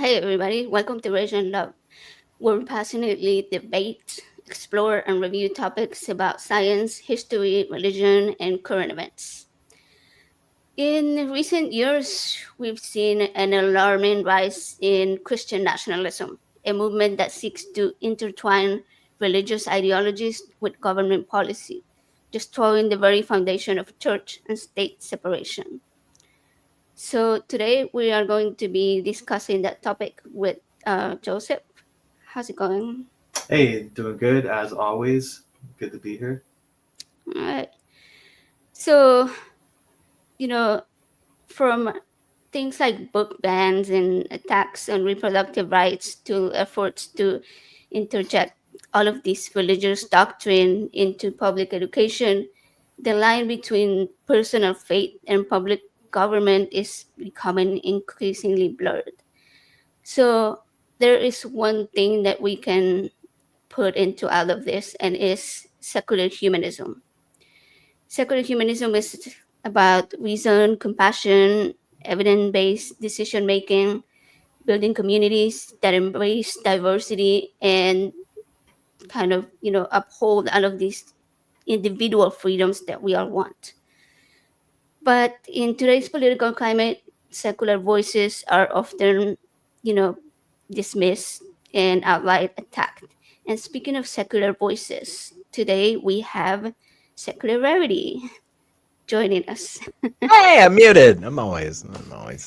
Hey everybody, welcome to Rage and Love, where we passionately debate, explore, and review topics about science, history, religion, and current events. In recent years, we've seen an alarming rise in Christian nationalism, a movement that seeks to intertwine religious ideologies with government policy, destroying the very foundation of church and state separation. So today we are going to be discussing that topic with Joseph. How's it going? Hey, doing good as always. Good to be here. All right. So, you know, from things like book bans and attacks on reproductive rights to efforts to interject all of this religious doctrine into public education, the line between personal faith and public government is becoming increasingly blurred. So, there is one thing that we can put into all of this and is secular humanism. Secular humanism is about reason, compassion, evidence based decision making, building communities that embrace diversity and kind of, uphold all of these individual freedoms that we all want. But in today's political climate, secular voices are often, you know, dismissed and outright attacked. And speaking of secular voices, today we have secular Rarity joining us. Hey, I'm muted. That always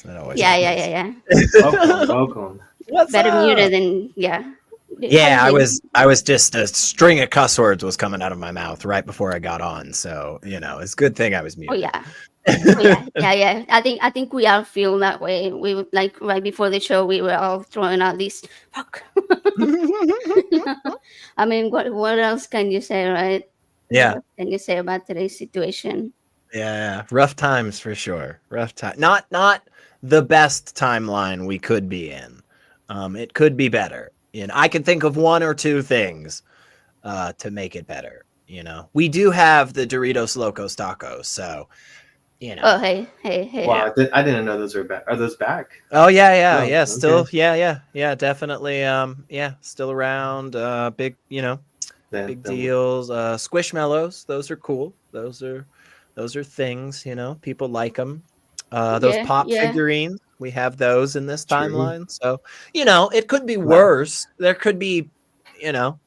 Yeah, yeah, yeah, happens. yeah. Welcome, welcome. What's Better up? muted than yeah. How Yeah, you I been? was I was just a string of cuss words was coming out of my mouth right before I got on. So, it's a good thing I was Oh muted. yeah. Oh yeah, yeah, yeah. I think we all feel that way. We would like right before the show, we were all throwing out these fuck. I mean, what else can you say, right? What Yeah. else can you say about today's situation? Yeah. Rough times for sure. Rough time. Not the best timeline we could be in. It could be better. I can think of one or two things to make it better. We do have the Doritos Locos Tacos, so you Oh know. hey, hey, hey. Yeah. Wow, I didn't know those are back. Are those back? Oh Oh, yeah. okay. Still, yeah, definitely. Yeah, still around. Big, Then, big then deals. Squishmallows, those are cool. Those are things. People like them. Those Yeah, pop yeah. figurines, we have those in this true. timeline. So it could be Wow. worse. There could be, you know.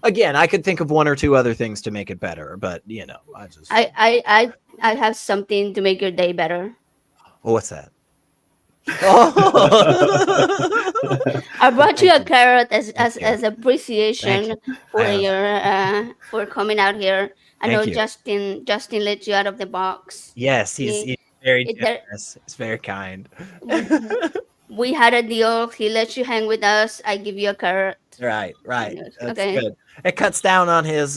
Again, I could think of one or two other things to make it better, but I just. I I I I have something to make your day better. Oh, what's that? Oh, I brought you Thank a you. carrot thank as you, thank you. appreciation I for have, your for coming out here. I know thank you. Justin let you out of the box. Yes, he's He, he's very there, generous. He's very kind. we had a deal. He let you hang with us. I give you a carrot. Right. That's Okay. good. It cuts down on his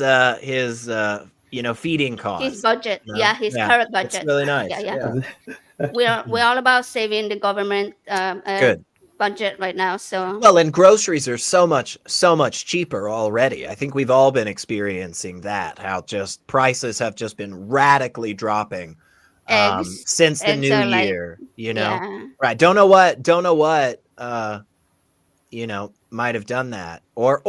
feeding His costs. budget. Yeah, his Yeah, carrot it's budget. really Yeah, nice. yeah. Yeah, We're all about saving the government good. budget right now. So Well, and groceries are so much cheaper already. I think we've all been experiencing that. How just prices have just been radically dropping since the eggs new are like year. yeah. Right? Don't know what. Might have done that, or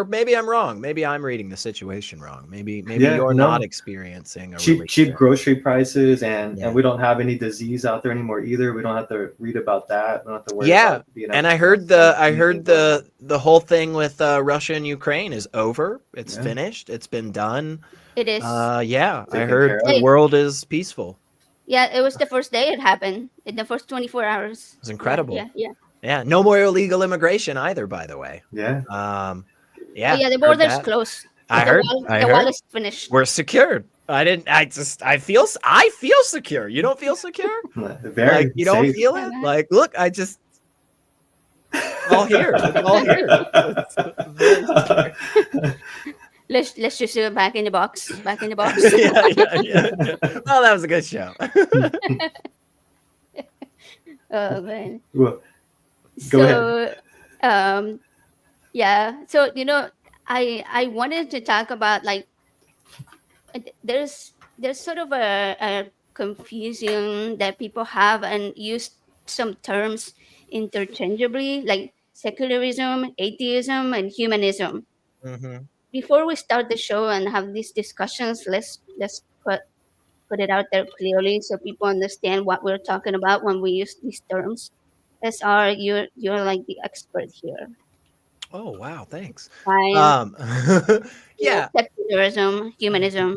maybe I'm wrong. Maybe I'm reading the situation wrong. Maybe Yeah, you're not no. experiencing a really Cheap good. grocery prices, and Yeah, we don't have any disease out there anymore either. We don't have to read about that. We don't have to worry yeah. about being And able I to heard the afford I anything heard going on. the whole thing with Russia and Ukraine is over. It's Yeah, finished. It's been done. It is. Yeah, I taken care heard the of. Hey, world is peaceful. yeah, it was the first day it happened. In the first 24 hours. It's Yeah, incredible. yeah, yeah. Yeah, no more illegal immigration either. By the way. Yeah. Um, Oh yeah, yeah, the heard border's that. closed. I heard. I The wall heard. is finished. We're secured. I didn't. I feel secure. You don't feel secure? Like Very you don't safe. feel Yeah, it? man. Like look, it's all here. It's all here. It's very secure. Let's just do it back in the box. Back in the box. Yeah. Well, that was a good show. Oh man. Well, go ahead. So um yeah. So I wanted to talk about like there's sort of a confusion that people have and use some terms interchangeably, like secularism, atheism, and humanism. Mm-hmm. Before we start the show and have these discussions, let's put it out there clearly so people understand what we're talking about when we use these terms. SR, you're like the expert here. Oh wow, thanks. Science, Um, yeah, yeah, secularism, humanism,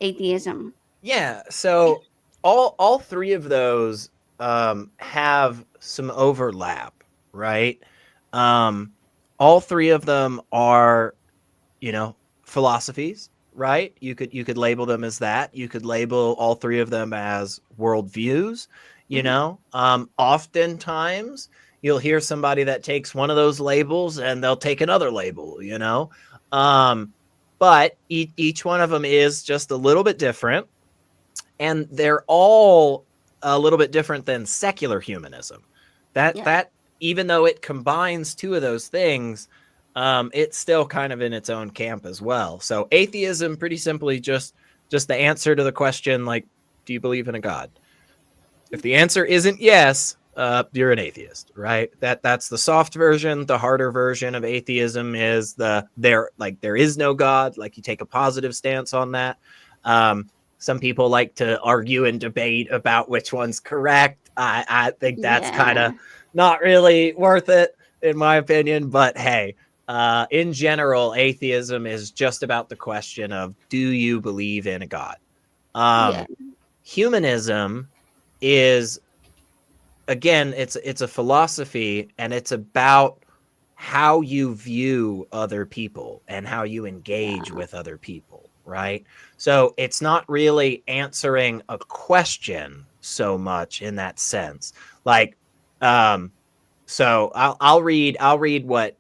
atheism. yeah. So all three of those have some overlap, right? Um, all three of them are, you know, philosophies, right? You could label them as that. You could label all three of them as worldviews. You Mhm. know, oftentimes you'll hear somebody that takes one of those labels and they'll take another label. You know, um, but each one of them is just a little bit different, and they're all a little bit different than secular humanism. Yeah, That even though it combines two of those things, it's still kind of in its own camp as well. So atheism, pretty simply, just the answer to the question, like, do you believe in a god? If the answer isn't yes, you're an atheist, right? That's the soft version. The harder version of atheism is there is no God. Like, you take a positive stance on that. Some people like to argue and debate about which one's correct. I think that's kind of yeah, not really worth it, in my opinion. But hey, in general, atheism is just about the question of, do you believe in a God? yeah, Humanism is, again, it's a philosophy, and it's about how you view other people and how you engage yeah, with other people, right? So it's not really answering a question so much in that sense. Like, um so I'll read what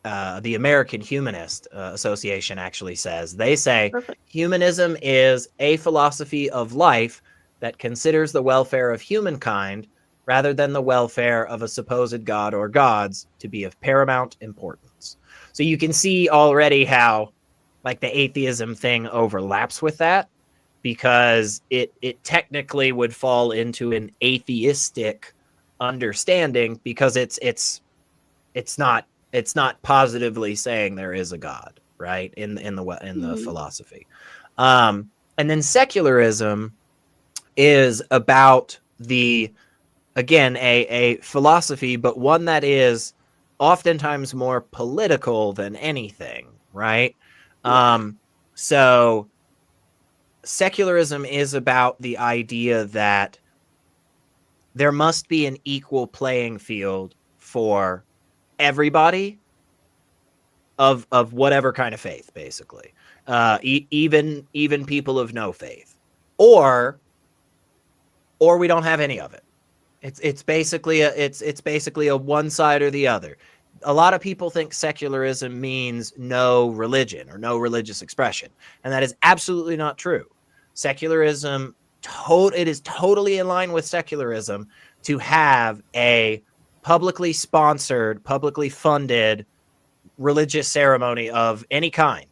the American Humanist Association actually says. They say perfect. humanism is a philosophy of life that considers the welfare of humankind rather than the welfare of a supposed god or gods to be of paramount importance. So you can see already how, like, the atheism thing overlaps with that, because it technically would fall into an atheistic understanding, because it's not it's not positively saying there is a god, right? In the Mhm. philosophy. And then secularism is about the, again, a philosophy, but one that is oftentimes more political than anything, right? Yeah, So secularism is about the idea that there must be an equal playing field for everybody of whatever kind of faith, basically, even people of no faith, or we don't have any of it. It's basically a one side or the other. A lot of people think secularism means no religion or no religious expression, and that is absolutely not true. Secularism, it is totally in line with secularism to have a publicly sponsored, publicly funded religious ceremony of any kind,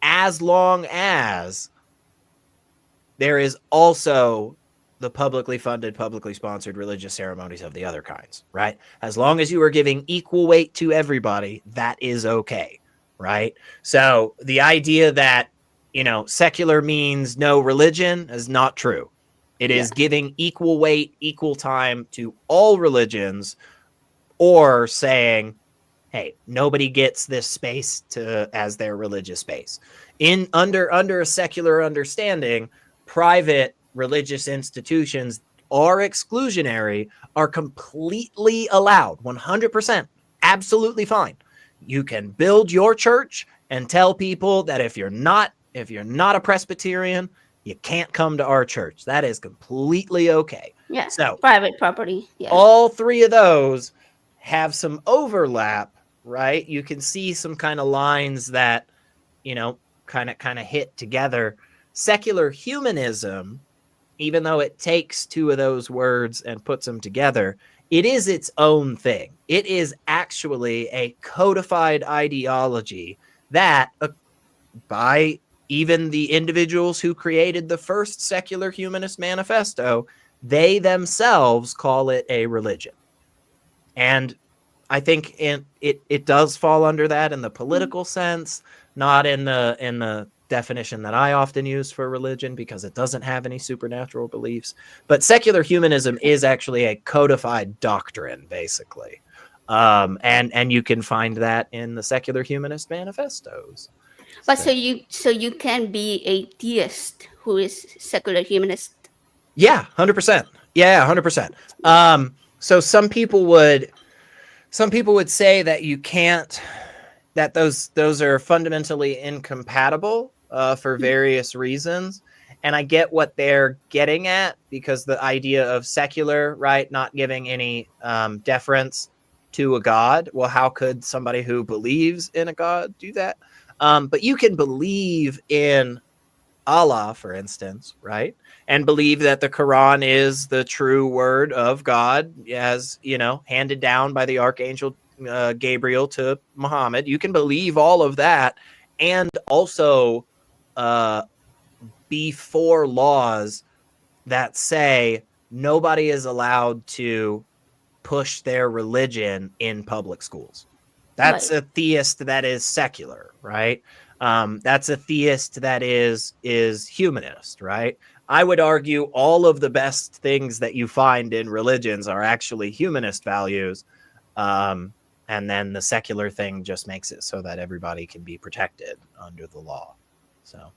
as long as there is also the publicly funded, publicly sponsored religious ceremonies of the other kinds, right? As long as you are giving equal weight to everybody, that is okay, right? So the idea that, secular means no religion is not true. It yeah, is giving equal weight, equal time to all religions, or saying, hey, nobody gets this space as their religious space. Under a secular understanding, private religious institutions are exclusionary, are completely allowed, 100%, absolutely fine. You can build your church and tell people that if you're not a Presbyterian, you can't come to our church. That is completely okay. yeah. So Private property. Yeah, all three of those have some overlap, right? You can see some kind of lines that, kind of hit together. Secular humanism, even though it takes two of those words and puts them together, it is its own thing. It is actually a codified ideology that, by even the individuals who created the first secular humanist manifesto, they themselves call it a religion. And I think it does fall under that in the political sense, not in the definition that I often use for religion, because it doesn't have any supernatural beliefs. But secular humanism is actually a codified doctrine, basically. And you can find that in the secular humanist manifestos. But so you can be a theist who is secular humanist. Yeah, 100%. Yeah, 100%. So some people would say that you can't, that those are fundamentally incompatible for various reasons. And I get what they're getting at, because the idea of secular, right, not giving any deference to a god. Well, how could somebody who believes in a god do that? But you can believe in Allah, for instance, right? And believe that the Quran is the true word of God, as, handed down by the archangel Gabriel to Muhammad. You can believe all of that and also be for laws that say nobody is allowed to push their religion in public schools. That's Right. a theist that is secular, right? That's a theist that is humanist, right? I would argue all of the best things that you find in religions are actually humanist values. And then the secular thing just makes it so that everybody can be protected under the law. So,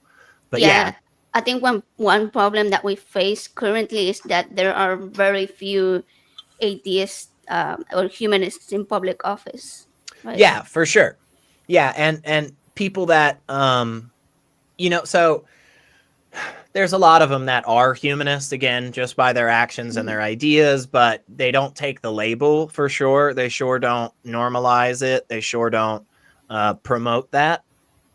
but yeah. I think one problem that we face currently is that there are very few atheists or humanists in public office. Right. Yeah, for sure. Yeah, and people that so there's a lot of them that are humanists, again, just by their actions and their ideas, but they don't take the label for sure. They sure don't normalize it. They sure don't promote that.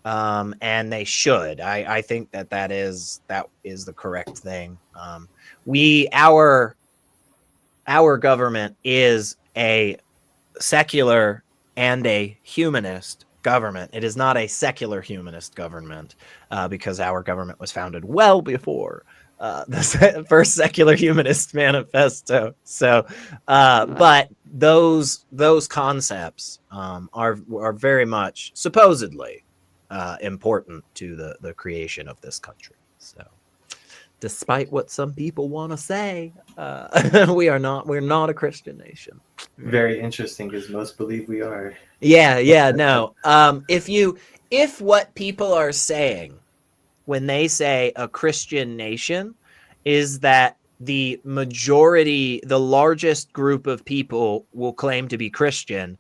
And they should. I think that is the correct thing. Our government is a secular and a humanist government. It is not a secular humanist government, because our government was founded well before the first secular humanist manifesto. So, but those concepts are very much supposedly important to the creation of this country. So, despite what some people want to say, we're not a Christian nation. Very interesting, because most believe we are. Yeah, no. If what people are saying when they say a Christian nation is that the majority, the largest group of people will claim to be Christian,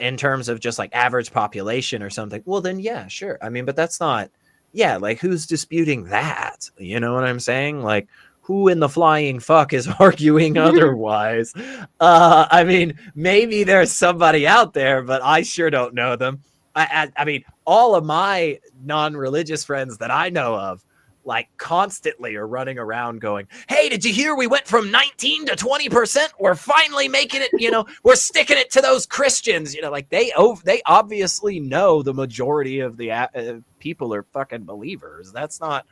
in terms of just like average population or something, well then yeah, sure. I mean, but that's not, yeah, like who's disputing that? You know what I'm saying? Like, who in the flying fuck is arguing otherwise? I mean, maybe there's somebody out there, but I sure don't know them. I mean, all of my non-religious friends that I know of, like, constantly are running around going, hey, did you hear we went from 19 to 20%? We're finally making it, we're sticking it to those Christians. Like they obviously know the majority of the people are fucking believers. That's not,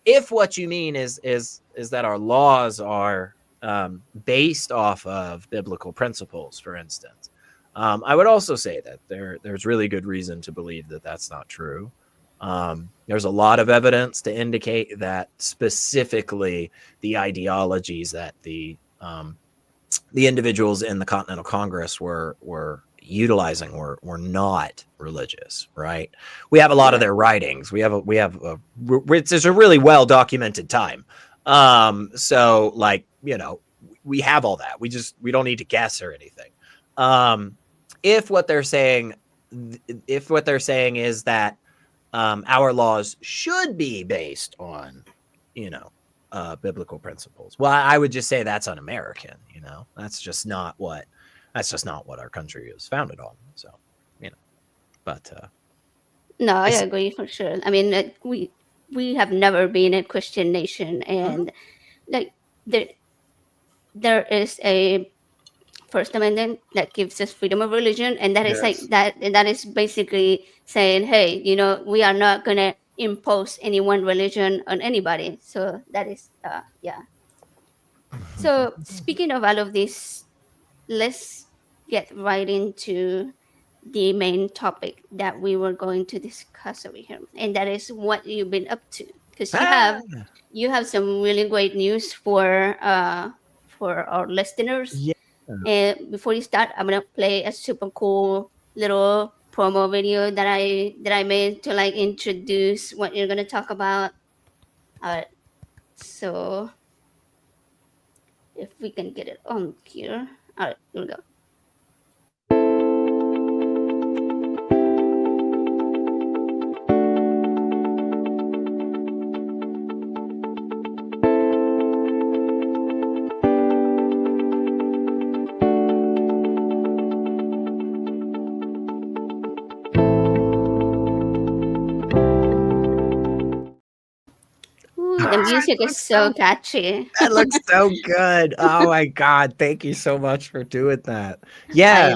if what you mean is that our laws are based off of biblical principles, for instance, I would also say that there's really good reason to believe that that's not true. There's a lot of evidence to indicate that specifically the ideologies that the individuals in the Continental Congress were utilizing were not religious, right? We have a lot of their writings. It's a really well documented time. So like, we have all that. We don't need to guess or anything. If what they're saying is that our laws should be based on, biblical principles, well, I would just say that's un-American. That's just not what our country is founded on. So, but No, I agree for sure. I mean, we have never been a Christian nation, and like there is a First Amendment that gives us freedom of religion, and that is like Yes. that. And that is basically saying, hey, we are not gonna impose any one religion on anybody. So that is, yeah. So speaking of all of these let's get right into the main topic that we were going to discuss over here, and that is what you've been up to. Because Ah, you have some really great news for our listeners. yeah. And before you start, I'm gonna play a super cool little promo video that I made to like introduce what you're gonna talk about. So if we can get it on here. All right, here we go. Ooh, the music is so catchy. That looks so good. Oh my God. Thank you so much for doing that. I Yeah.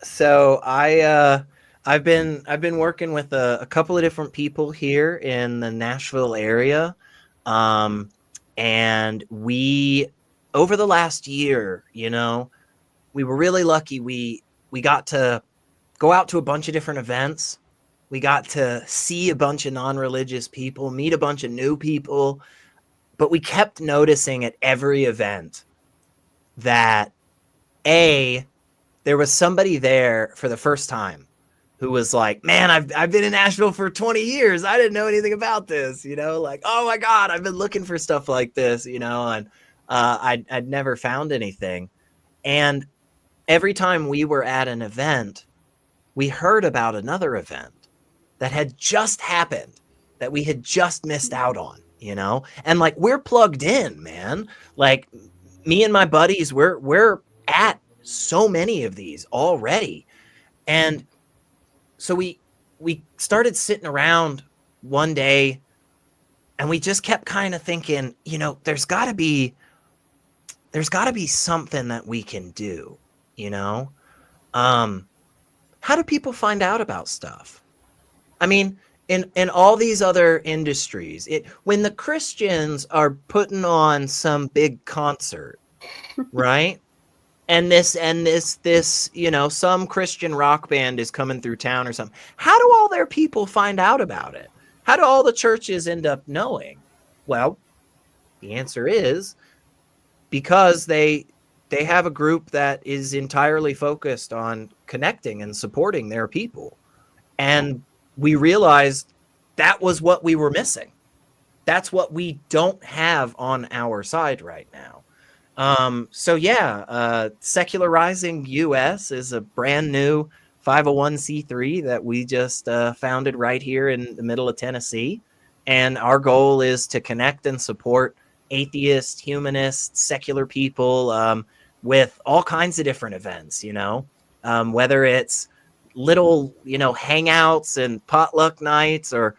So I've been working with a couple of different people here in the Nashville area. Um, and we over the last year, we were really lucky. We got to go out to a bunch of different events. We got to see a bunch of non-religious people, meet a bunch of new people, but we kept noticing at every event that there was somebody there for the first time who was like, man, I've been in Nashville for 20 years. I didn't know anything about this, like, oh my God, I've been looking for stuff like this, and I'd never found anything. And every time we were at an event, we heard about another event that had just happened that we had just missed out on, and like, we're plugged in, man. Like, me and my buddies, we're at so many of these already. And so we started sitting around one day, and we just kept kind of thinking, there's got to be something that we can do, how do people find out about stuff? I mean, in all these other industries, when the Christians are putting on some big concert, right? And this, some Christian rock band is coming through town or something. How do all their people find out about it? How do all the churches end up knowing? Well, the answer is because they have a group that is entirely focused on connecting and supporting their people. And we realized that was what we were missing. That's what we don't have on our side right now. Secularizing US is a brand new 501c3 that we just founded right here in the middle of Tennessee. And our goal is to connect and support atheist, humanist, secular people with all kinds of different events, whether it's little, hangouts and potluck nights or,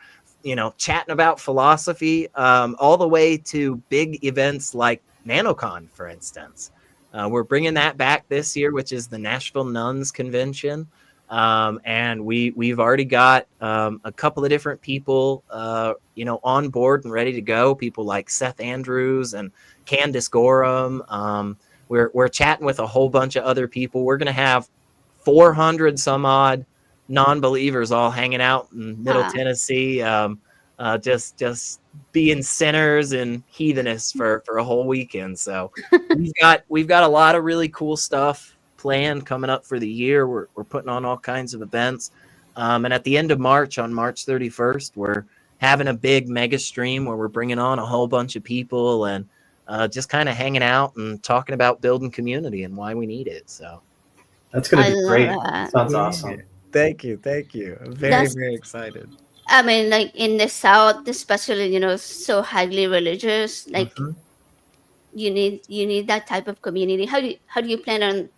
chatting about philosophy, all the way to big events like NanoCon, for instance. We're bringing that back this year, which is the Nashville Nuns Convention. And we've already got a couple of different people, on board and ready to go. People like Seth Andrews and Candace Gorham. We're chatting with a whole bunch of other people. We're going to have 400 some odd non-believers all hanging out in Middle Tennessee. Just being sinners and heathenists for a whole weekend. So we've got a lot of really cool stuff planned coming up for the year. We're putting on all kinds of events. And at the end of March, on March 31st, we're having a big mega stream where we're bringing on a whole bunch of people and just kind of hanging out and talking about building community and why we need it. So that's going to be great. That. Sounds awesome. Thank you. I'm very excited. I mean, like in the South, especially, so highly religious, like you need that type of community. How do you plan on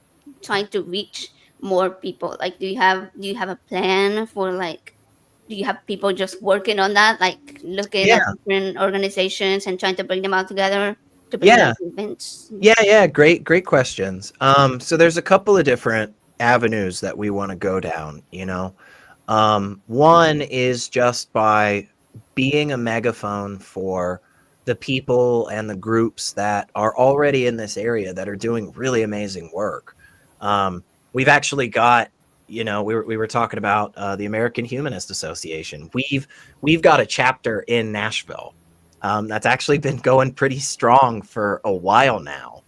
trying to reach more people? Like, do you have a plan for, like, do you have people just working on that, like looking at different organizations and trying to bring them all together to bring them to events? Yeah. Great questions. So there's a couple of different avenues that we want to go down, one is just by being a megaphone for the people and the groups that are already in this area that are doing really amazing work. We've actually got, we were talking about the American Humanist Association. We've got a chapter in Nashville that's actually been going pretty strong for a while now.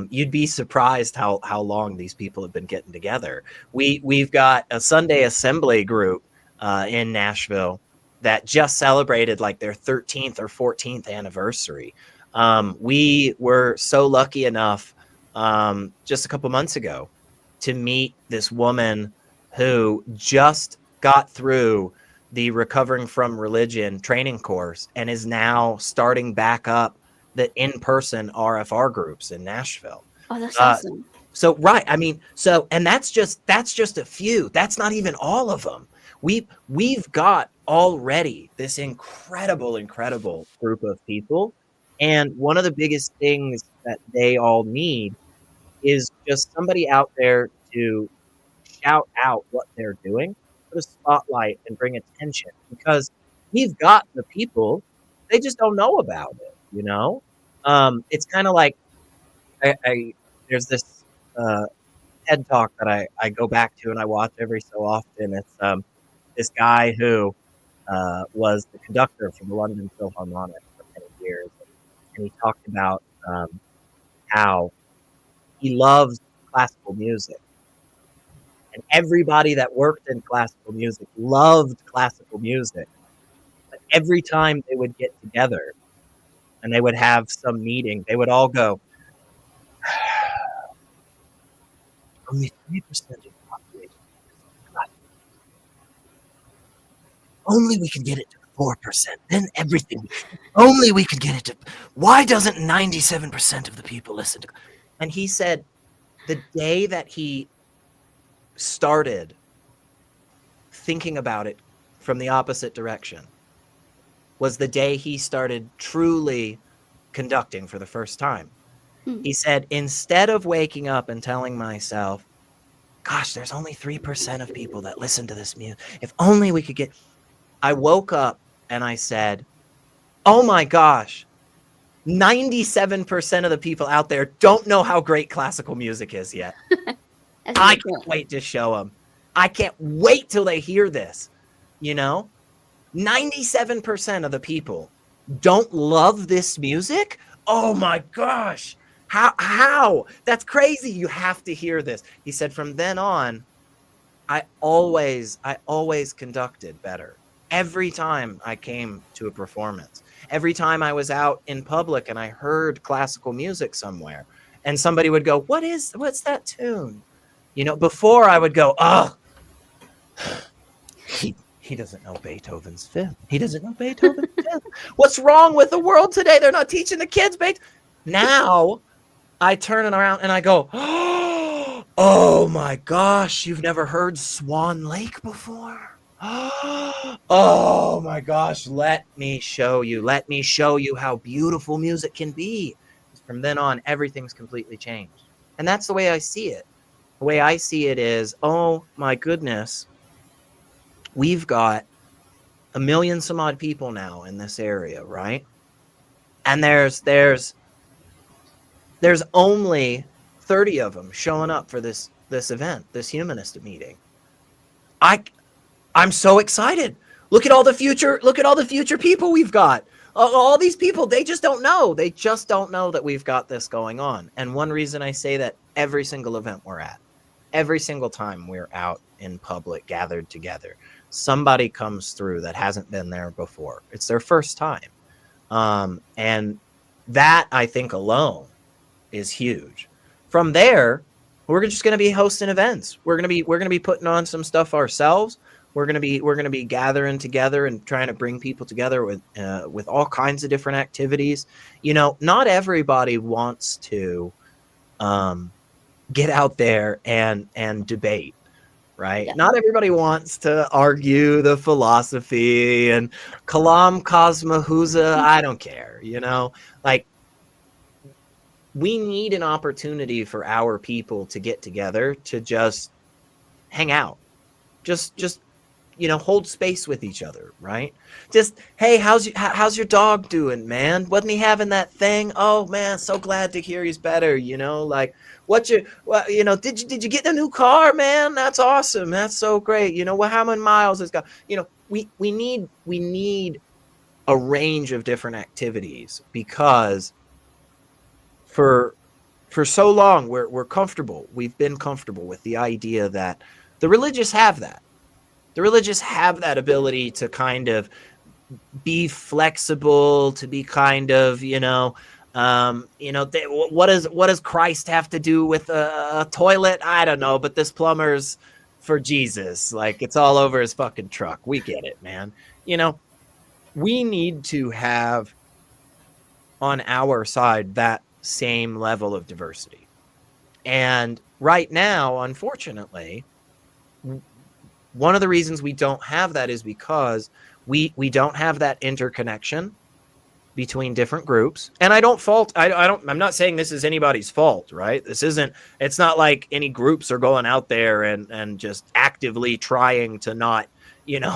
You'd be surprised how long these people have been getting together. We've got a Sunday Assembly group in Nashville that just celebrated like their 13th or 14th anniversary. We were so lucky enough just a couple months ago to meet this woman who just got through the Recovering from Religion training course and is now starting back up the in-person RFR groups in Nashville. Oh, that's awesome. So right, I mean, and that's just a few. That's not even all of them. We've got already this incredible group of people, and one of the biggest things that they all need is just somebody out there to shout out what they're doing, put a spotlight and bring attention, because we've got the people, they just don't know about it, It's kind of like there's this TED talk that I go back to and I watch every so often. It's this guy who was the conductor for the London Philharmonic for many years, and he talked about how he loves classical music, and everybody that worked in classical music loved classical music. But every time they would get together and they would have some meeting, they would all go, only 3% of the population. Only we could get it to 4%. Then everything. Only we could get it to. Why doesn't 97% of the people listen to? And he said the day that he started thinking about it from the opposite direction was the day he started truly conducting for the first time. He said, instead of waking up and telling myself, gosh, there's only 3% of people that listen to this music. If only we could get. I woke up and I said, oh my gosh, 97% of the people out there don't know how great classical music is yet. I can't wait to show them. I can't wait till they hear this. 97% of the people don't love this music. Oh my gosh. How? That's crazy. You have to hear this. He said, from then on, I always conducted better. Every time I came to a performance, every time I was out in public and I heard classical music somewhere and somebody would go, what's that tune? Before I would go, oh, he doesn't know Beethoven's Fifth. He doesn't know Beethoven's Fifth. What's wrong with the world today? They're not teaching the kids Beethoven. Now I turn it around and I go, oh my gosh, you've never heard Swan Lake before? Oh my gosh, let me show you how beautiful music can be. From then on, everything's completely changed. And that's the way I see it. The way I see it is, oh my goodness, we've got 1 million some odd people now in this area, right? And there's only 30 of them showing up for this event, this humanist meeting. I'm so excited. Look at all the future people we've got. All these people, they just don't know. They just don't know that we've got this going on. And one reason I say that every single event we're at, every single time we're out in public, gathered together, somebody comes through that hasn't been there before. It's their first time. And that, I think, alone is huge. From there, we're just going to be hosting events. We're going to be putting on some stuff ourselves. We're going to be gathering together and trying to bring people together with all kinds of different activities. Not everybody wants to get out there and debate, right? Yeah. Not everybody wants to argue the philosophy and Kalam Cosmohuza. I don't care, like, we need an opportunity for our people to get together to just hang out, just hold space with each other, right? Just, hey, how's your dog doing, man? Wasn't he having that thing? Oh man, so glad to hear he's better. Like, did you get a new car, man? That's awesome. That's so great. How many miles it's got? We need a range of different activities, because for so long we're comfortable. We've been comfortable with the idea that the religious have that. The religious have that ability to kind of be flexible, to be kind of, what does Christ have to do with a toilet? I don't know, but this plumber's for Jesus. Like, it's all over his fucking truck. We get it, man. We need to have on our side that same level of diversity. And right now, unfortunately, one of the reasons we don't have that is because we don't have that interconnection between different groups. And I'm not saying this is anybody's fault, right? It's not like any groups are going out there and just actively trying to not,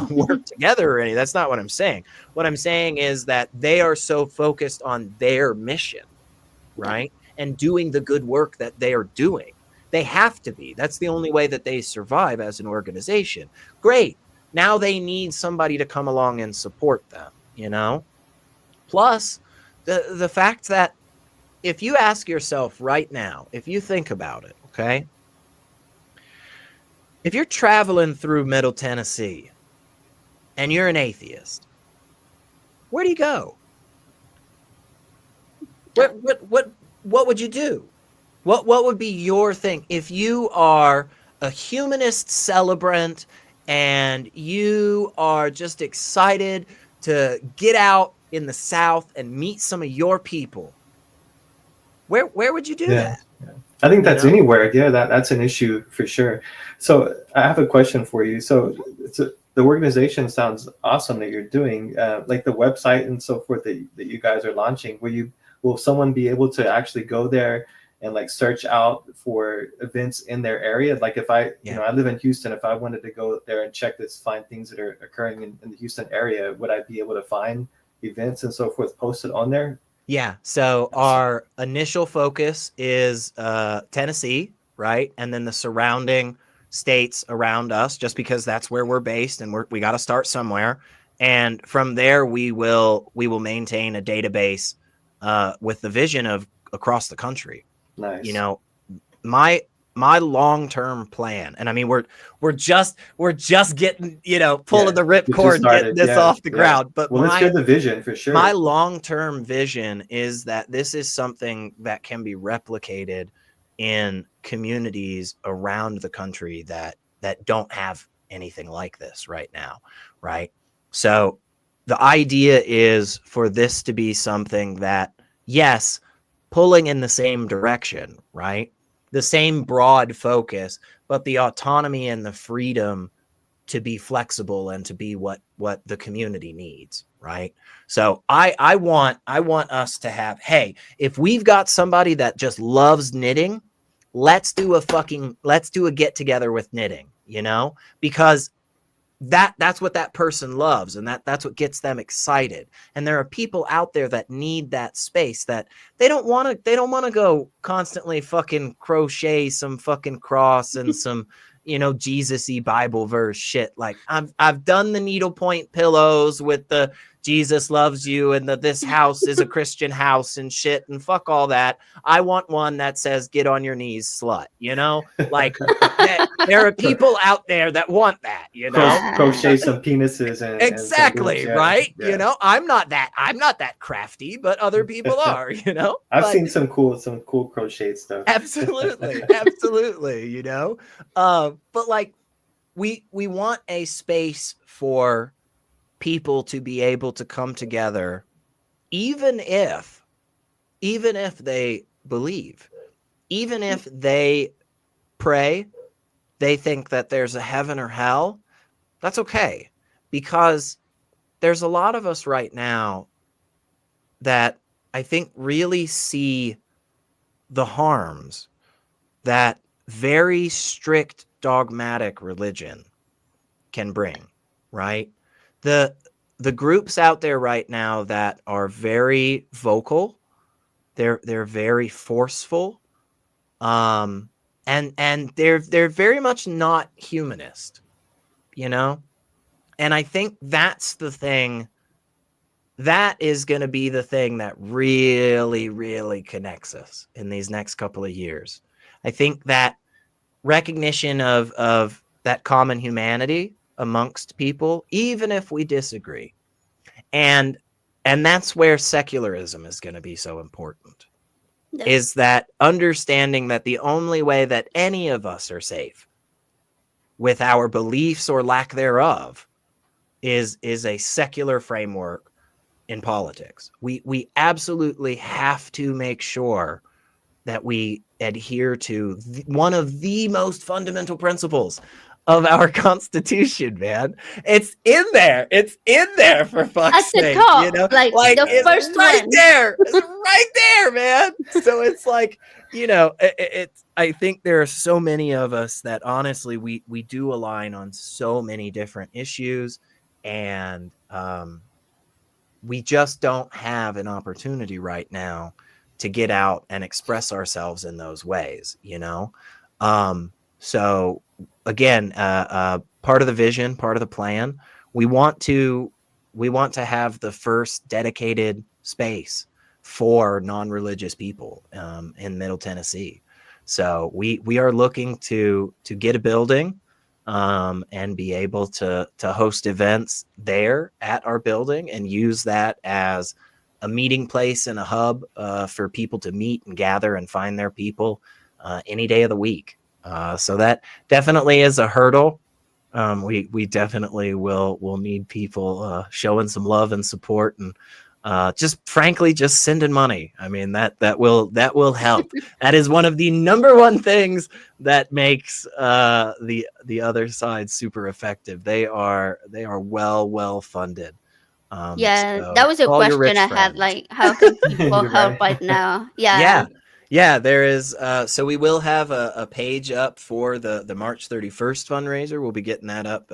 work together or anything. That's not what I'm saying. What I'm saying is that they are so focused on their mission, right? And doing the good work that they are doing. They have to be. That's the only way that they survive as an organization. Great. Now they need somebody to come along and support them, Plus, the fact that if you ask yourself right now, if you think about it, okay? If you're traveling through Middle Tennessee and you're an atheist, where do you go? What would you do? What would be your thing if you are a humanist celebrant and you are just excited to get out in the South and meet some of your people? Where would you do that? Yeah. I think that's anywhere. Yeah, that's an issue for sure. So I have a question for you. So the organization sounds awesome that you're doing, like the website and so forth that you guys are launching. Will someone be able to actually go there and like search out for events in their area? Like if I live in Houston, if I wanted to go there and check find things that are occurring in the Houston area, would I be able to find events and so forth posted on there? Yeah. So our initial focus is Tennessee, right? And then the surrounding states around us, just because that's where we're based and we got to start somewhere. And from there, we will maintain a database with the vision of across the country. Nice. My long-term plan, and I mean we're just getting pulling the ripcord, getting this off the ground. But let's hear the vision for sure. My long-term vision is that this is something that can be replicated in communities around the country that don't have anything like this right now, right? So the idea is for this to be something that, yes, pulling in the same direction, right? The same broad focus, but the autonomy and the freedom to be flexible and to be what the community needs, right? So I want us to have, hey, if we've got somebody that just loves knitting, let's do a get together with knitting, because that's what that person loves, and that's what gets them excited. And there are people out there that need that space, that they don't want to go constantly fucking crochet some fucking cross and some Jesus-y Bible verse shit. Like I've done the needlepoint pillows with the Jesus loves you and this house is a Christian house and shit, and fuck all that. I want one that says get on your knees, slut. Like there are people out there that want that, crochet some penises and exactly, and right? Yeah. I'm not that crafty, but other people are. I've seen some cool crochet stuff. Absolutely. But like we want a space for people to be able to come together, even if they believe, even if they pray, they think that there's a heaven or hell. That's okay, because there's a lot of us right now that I think really see the harms that very strict dogmatic religion can bring. right? The groups out there right now that are very vocal, they're very forceful, and they're very much not humanist, you know? And I think that's the thing that is going to be the thing that really, really connects us in these next couple of years. I think that recognition of that common humanity amongst people, even if we disagree, and that's where secularism is going to be so important. Yeah. Is that understanding that the only way that any of us are safe with our beliefs or lack thereof is a secular framework in politics. We absolutely have to make sure that we adhere to one of the most fundamental principles of our Constitution, man. It's in there. It's in there, for fuck's At the sake. top, You know, like like the it's first right one. there. It's right there, man. So it's like, you know, it's. I think there are so many of us that honestly we do align on so many different issues, and we just don't have an opportunity right now to get out and express ourselves in those ways, you know? So again, part of the vision, part of the plan, we want to have the first dedicated space for non-religious people in Middle Tennessee. So we are looking to get a building and be able to host events there at our building and use that as a meeting place and a hub for people to meet and gather and find their people any day of the week. So that definitely is a hurdle. We definitely will need people showing some love and support, and just frankly just sending money. I mean that will help. That is one of the number one things that makes the other side super effective. They are well funded. Yeah, that So was a all your question rich I had. friends. Like, how can people You're help right. right now? Yeah. Yeah. Yeah, there is. So we will have a page up for the March 31st fundraiser. We'll be getting that up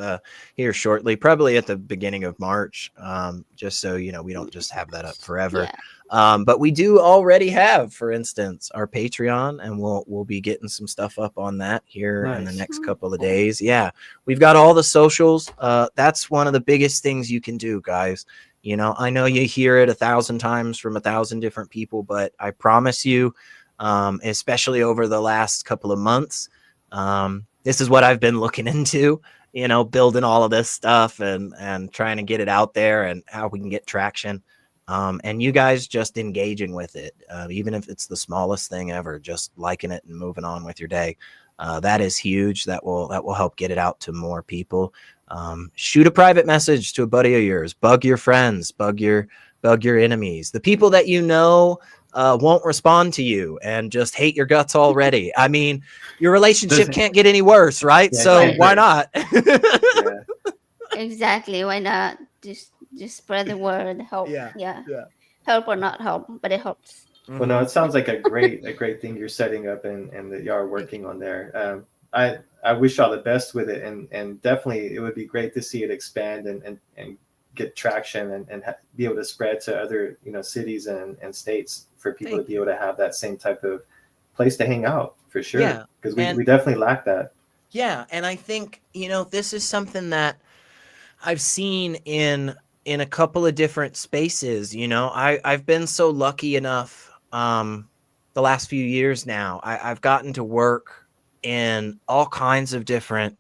here shortly, probably at the beginning of March, just so, you know, we don't just have that up forever. Yeah. But we do already have, for instance, our Patreon, and we'll be getting some stuff up on that here in the Nice. next couple of days. Yeah, we've got all the socials. That's one of the biggest things you can do, guys. You know, I know you hear it 1,000 times from 1,000 different people, but I promise you, especially over the last couple of months, this is what I've been looking into, you know, building all of this stuff and trying to get it out there and how we can get traction. And you guys just engaging with it, even if it's the smallest thing ever, just liking it and moving on with your day. That is huge. That will help get it out to more people. Shoot a private message to a buddy of yours, bug your friends, bug your enemies, the people that you know won't respond to you and just hate your guts already. I mean, your relationship can't get any worse, right? Yeah, So Right. why not? Yeah. Exactly. Why not? Just spread the word. Help. Yeah. Yeah. Yeah. Help or not help, but it helps. Well, no, it sounds like a great thing you're setting up and that you are working on there. I wish y'all the best with it, and definitely it would be great to see it expand and get traction and be able to spread to other, you know, cities and states for people Thank to be able to have that same type of place to hang out for sure. Yeah, Because and- we definitely lack that. Yeah, and I think, you know, this is something that I've seen in a couple of different spaces. You know, I've been so lucky enough the last few years now. I've gotten to work in all kinds of different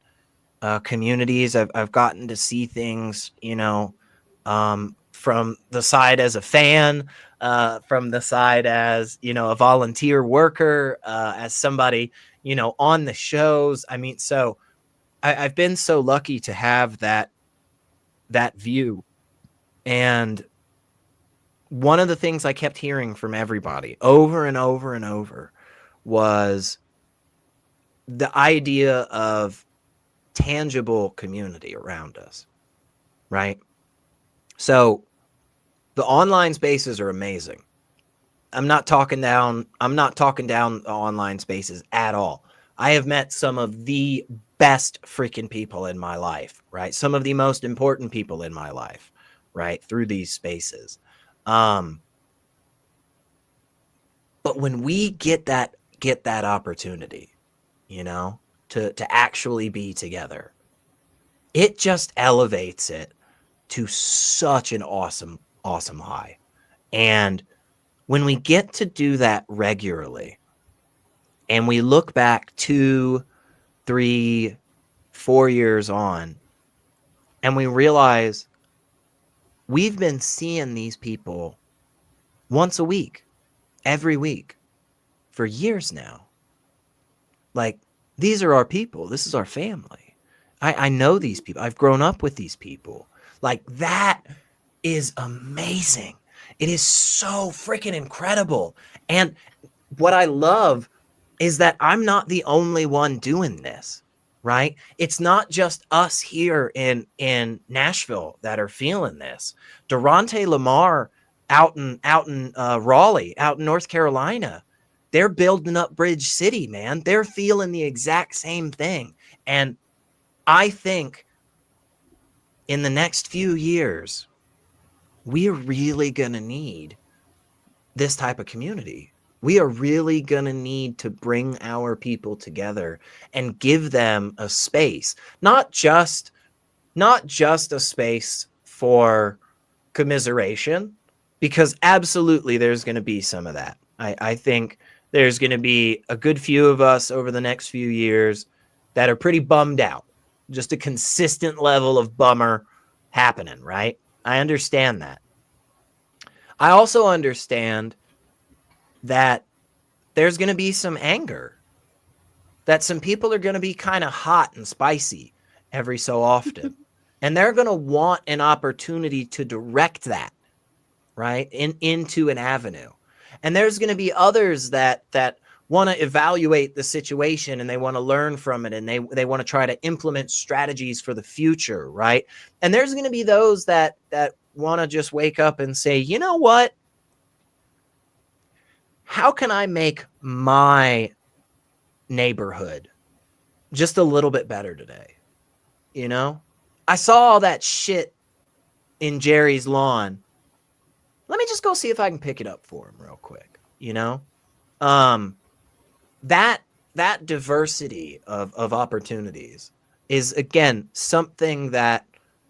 communities. I've gotten to see things, you know, from the side as a fan, from the side as, you know, a volunteer worker, as somebody, you know, on the shows. I mean, so I've been so lucky to have that view. And one of the things I kept hearing from everybody over and over and over was the idea of tangible community around us, right? So the online spaces are amazing. I'm not talking down the online spaces at all. I have met some of the best freaking people in my life, right? Some of the most important people in my life, right? Through these spaces. But when we get that opportunity, you know, to actually be together, it just elevates it to such an awesome high. And when we get to do that regularly, and we look back 2, 3, 4 years on, and we realize we've been seeing these people once a week, every week, for years now. Like, these are our people. This is our family. I know these people. I've grown up with these people. Like, that is amazing. It is so freaking incredible. And what I love is that I'm not the only one doing this, right? It's not just us here in Nashville that are feeling this. Durante Lamar out in Raleigh, out in North Carolina, they're building up Bridge City, man. They're feeling the exact same thing. And I think in the next few years, we are really going to need this type of community. We are really going to need to bring our people together and give them a space, not just a space for commiseration, because absolutely there's going to be some of that. I think there's going to be a good few of us over the next few years that are pretty bummed out, just a consistent level of bummer happening, right? I understand that. I also understand that there's going to be some anger, that some people are going to be kind of hot and spicy every so often. And they're going to want an opportunity to direct that, right, into an avenue. And there's going to be others that want to evaluate the situation and they want to learn from it, and they want to try to implement strategies for the future, right? And there's going to be those that want to just wake up and say, you know what? How can I make my neighborhood just a little bit better today? You know, I saw all that shit in Jerry's lawn. Let me just go see if I can pick it up for him real quick. You know, that diversity of opportunities is, again, something that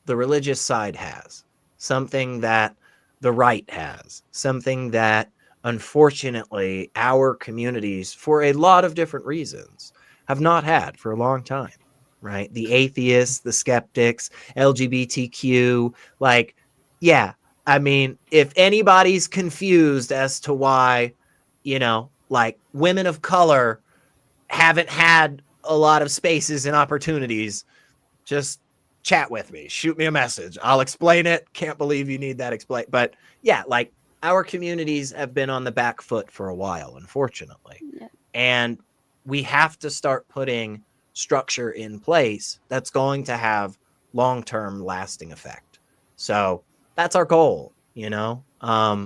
the religious side has, something that the right has, something that unfortunately our communities, for a lot of different reasons, have not had for a long time, right? The atheists, the skeptics, LGBTQ, like, yeah, I mean, if anybody's confused as to why, you know, like, women of color haven't had a lot of spaces and opportunities, just chat with me, shoot me a message. I'll explain it. Can't believe you need that explain. But yeah, like, our communities have been on the back foot for a while, unfortunately. Yeah. And we have to start putting structure in place that's going to have long-term lasting effect. So that's our goal, you know.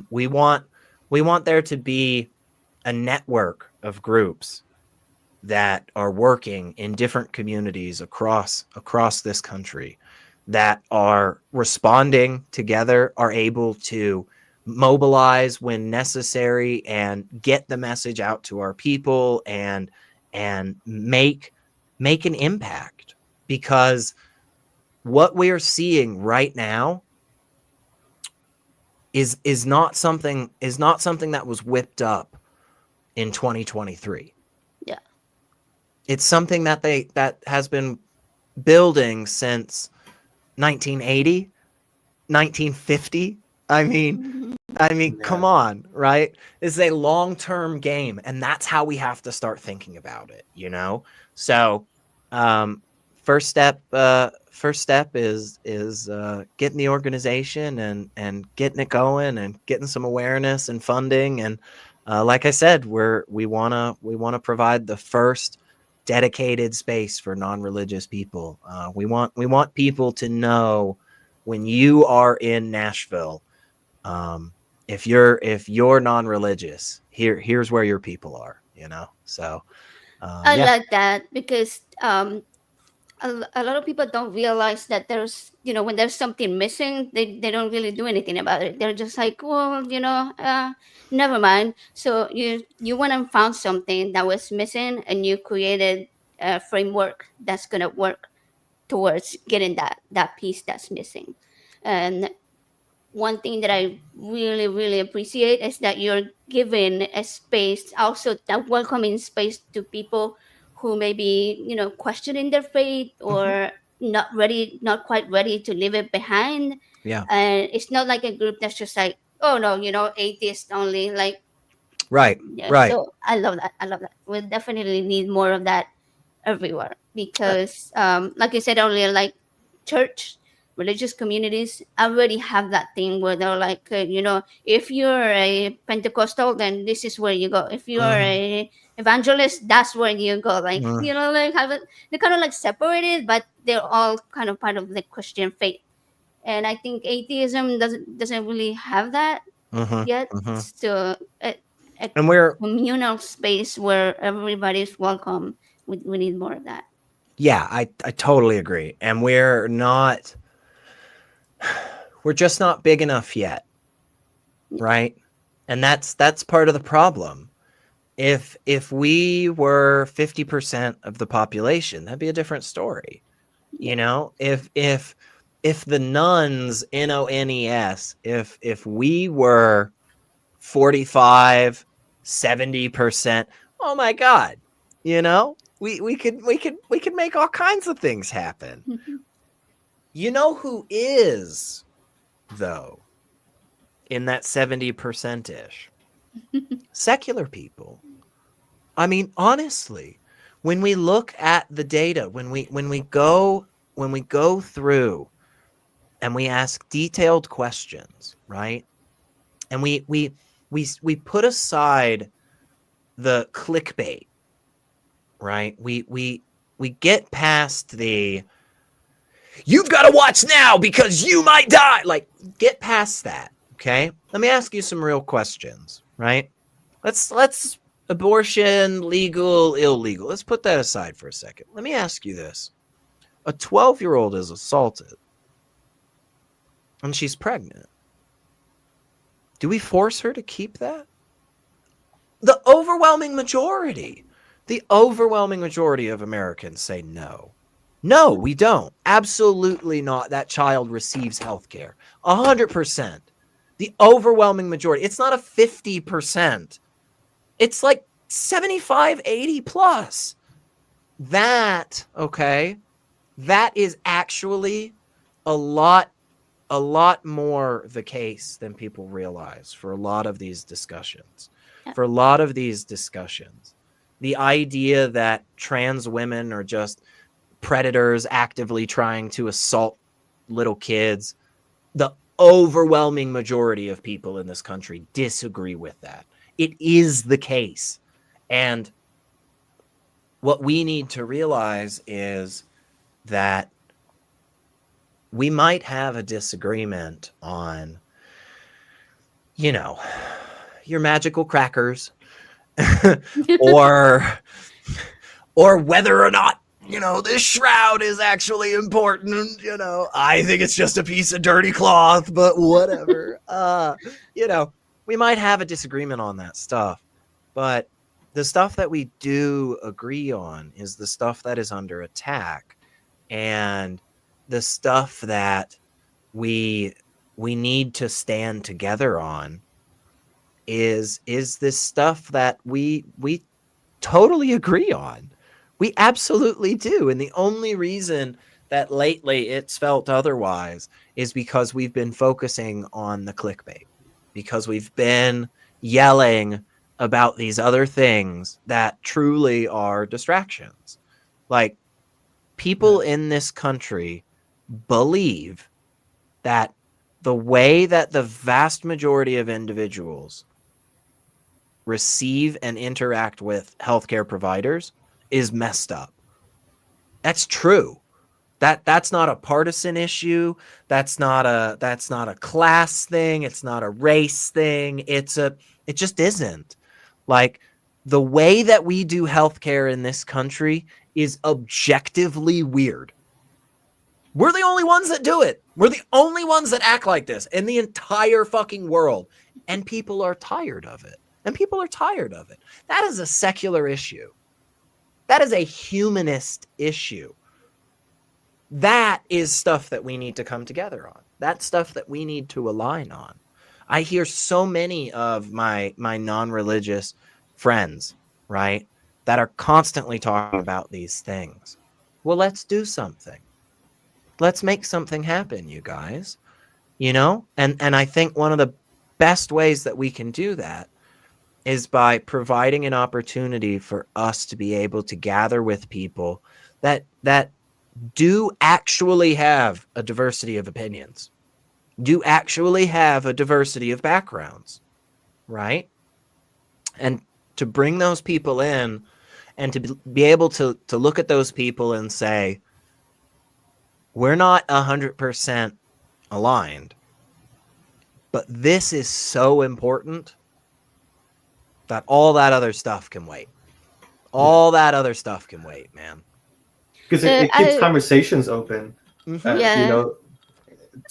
We want there to be a network of groups that are working in different communities across this country, that are responding together, are able to mobilize when necessary and get the message out to our people and make an impact. Because what we are seeing right now is not something that was whipped up in 2023. Yeah. It's something that has been building since 1980, 1950. I mean, Yeah. come on, right? It's a long-term game, and that's how we have to start thinking about it, you know? So, first step is getting the organization and getting it going and getting some awareness and funding. And like I said, we want to provide the first dedicated space for non-religious people. We want people to know, when you are in Nashville, if you're non-religious, here's where your people are, you know? So I Yeah. like that because a lot of people don't realize that there's, when there's something missing, they don't really do anything about it. They're just like, well, never mind. So you went and found something that was missing, and you created a framework that's gonna work towards getting that piece that's missing. And one thing that I really, really appreciate is that you're giving a space, also that welcoming space to people who may be, questioning their faith Mhm. or not quite ready to leave it behind. Yeah. And it's not like a group that's just like, oh no, atheist only. Like, Right. yeah. Right. So I love that. I love that. We definitely need more of that everywhere Uh, because like I said earlier, like church religious communities already have that thing where they're like, if you're a Pentecostal, then this is where you go. If you're mhm, a evangelist, that's where you go. Like, mhm, like have it, they're kind of like separated, but they're all kind of part of the Christian faith. And I think atheism doesn't really have that mhm, yet. mhm. So a And we're communal space where everybody's welcome, we need more of that. yeah, I totally agree. And we're just not big enough yet, right? And that's part of the problem. If we were 50% of the population, that'd be a different story. Yeah. If the nuns, NONES, if we were 45, 70%, oh my God, we could make all kinds of things happen. You know who is, though, in that 70% ish? Secular people. I mean, honestly, when we look at the data, when we go through and we ask detailed questions, right? And we put aside the clickbait, right? We get past the you've got to watch now because you might die. Like, get past that, okay? Let me ask you some real questions, right? Let's abortion, legal, illegal. Let's put that aside for a second. Let me ask you this. A 12-year-old is assaulted and she's pregnant. Do we force her to keep that? The overwhelming majority of Americans say no. No, we don't. Absolutely not. That child receives health care. 100%. The overwhelming majority. It's not a 50%. It's like 75, 80 plus. That, okay, that is actually a lot more the case than people realize for a lot of these discussions. Yeah. For a lot of these discussions, the idea that trans women are just predators actively trying to assault little kids, the overwhelming majority of people in this country disagree with that. It is the case. And what we need to realize is that we might have a disagreement on, your magical crackers or whether or not, this shroud is actually important. I think it's just a piece of dirty cloth, but whatever. We might have a disagreement on that stuff, but the stuff that we do agree on is the stuff that is under attack, and the stuff that we need to stand together on is this stuff that we totally agree on. We absolutely do. And the only reason that lately it's felt otherwise is because we've been focusing on the clickbait, because we've been yelling about these other things that truly are distractions. Like, people in this country believe that the way that the vast majority of individuals receive and interact with healthcare providers is messed up. That's true. That's not a partisan issue. That's not a class thing. It's not a race thing. It just isn't. Like, the way that we do healthcare in this country is objectively weird. We're the only ones that do it. We're the only ones that act like this in the entire fucking world. And people are tired of it. That is a secular issue. That is a humanist issue. That is stuff that we need to come together on. That's stuff that we need to align on. I hear so many of my non-religious friends, right, that are constantly talking about these things. Well, let's do something. Let's make something happen, you guys. And I think one of the best ways that we can do that is by providing an opportunity for us to be able to gather with people that do actually have a diversity of opinions, do actually have a diversity of backgrounds, right? And to bring those people in and to be able to look at those people and say, we're not 100% aligned, but this is so important that all that other stuff can wait. All that other stuff can wait, man. Because it keeps conversations open. Yeah,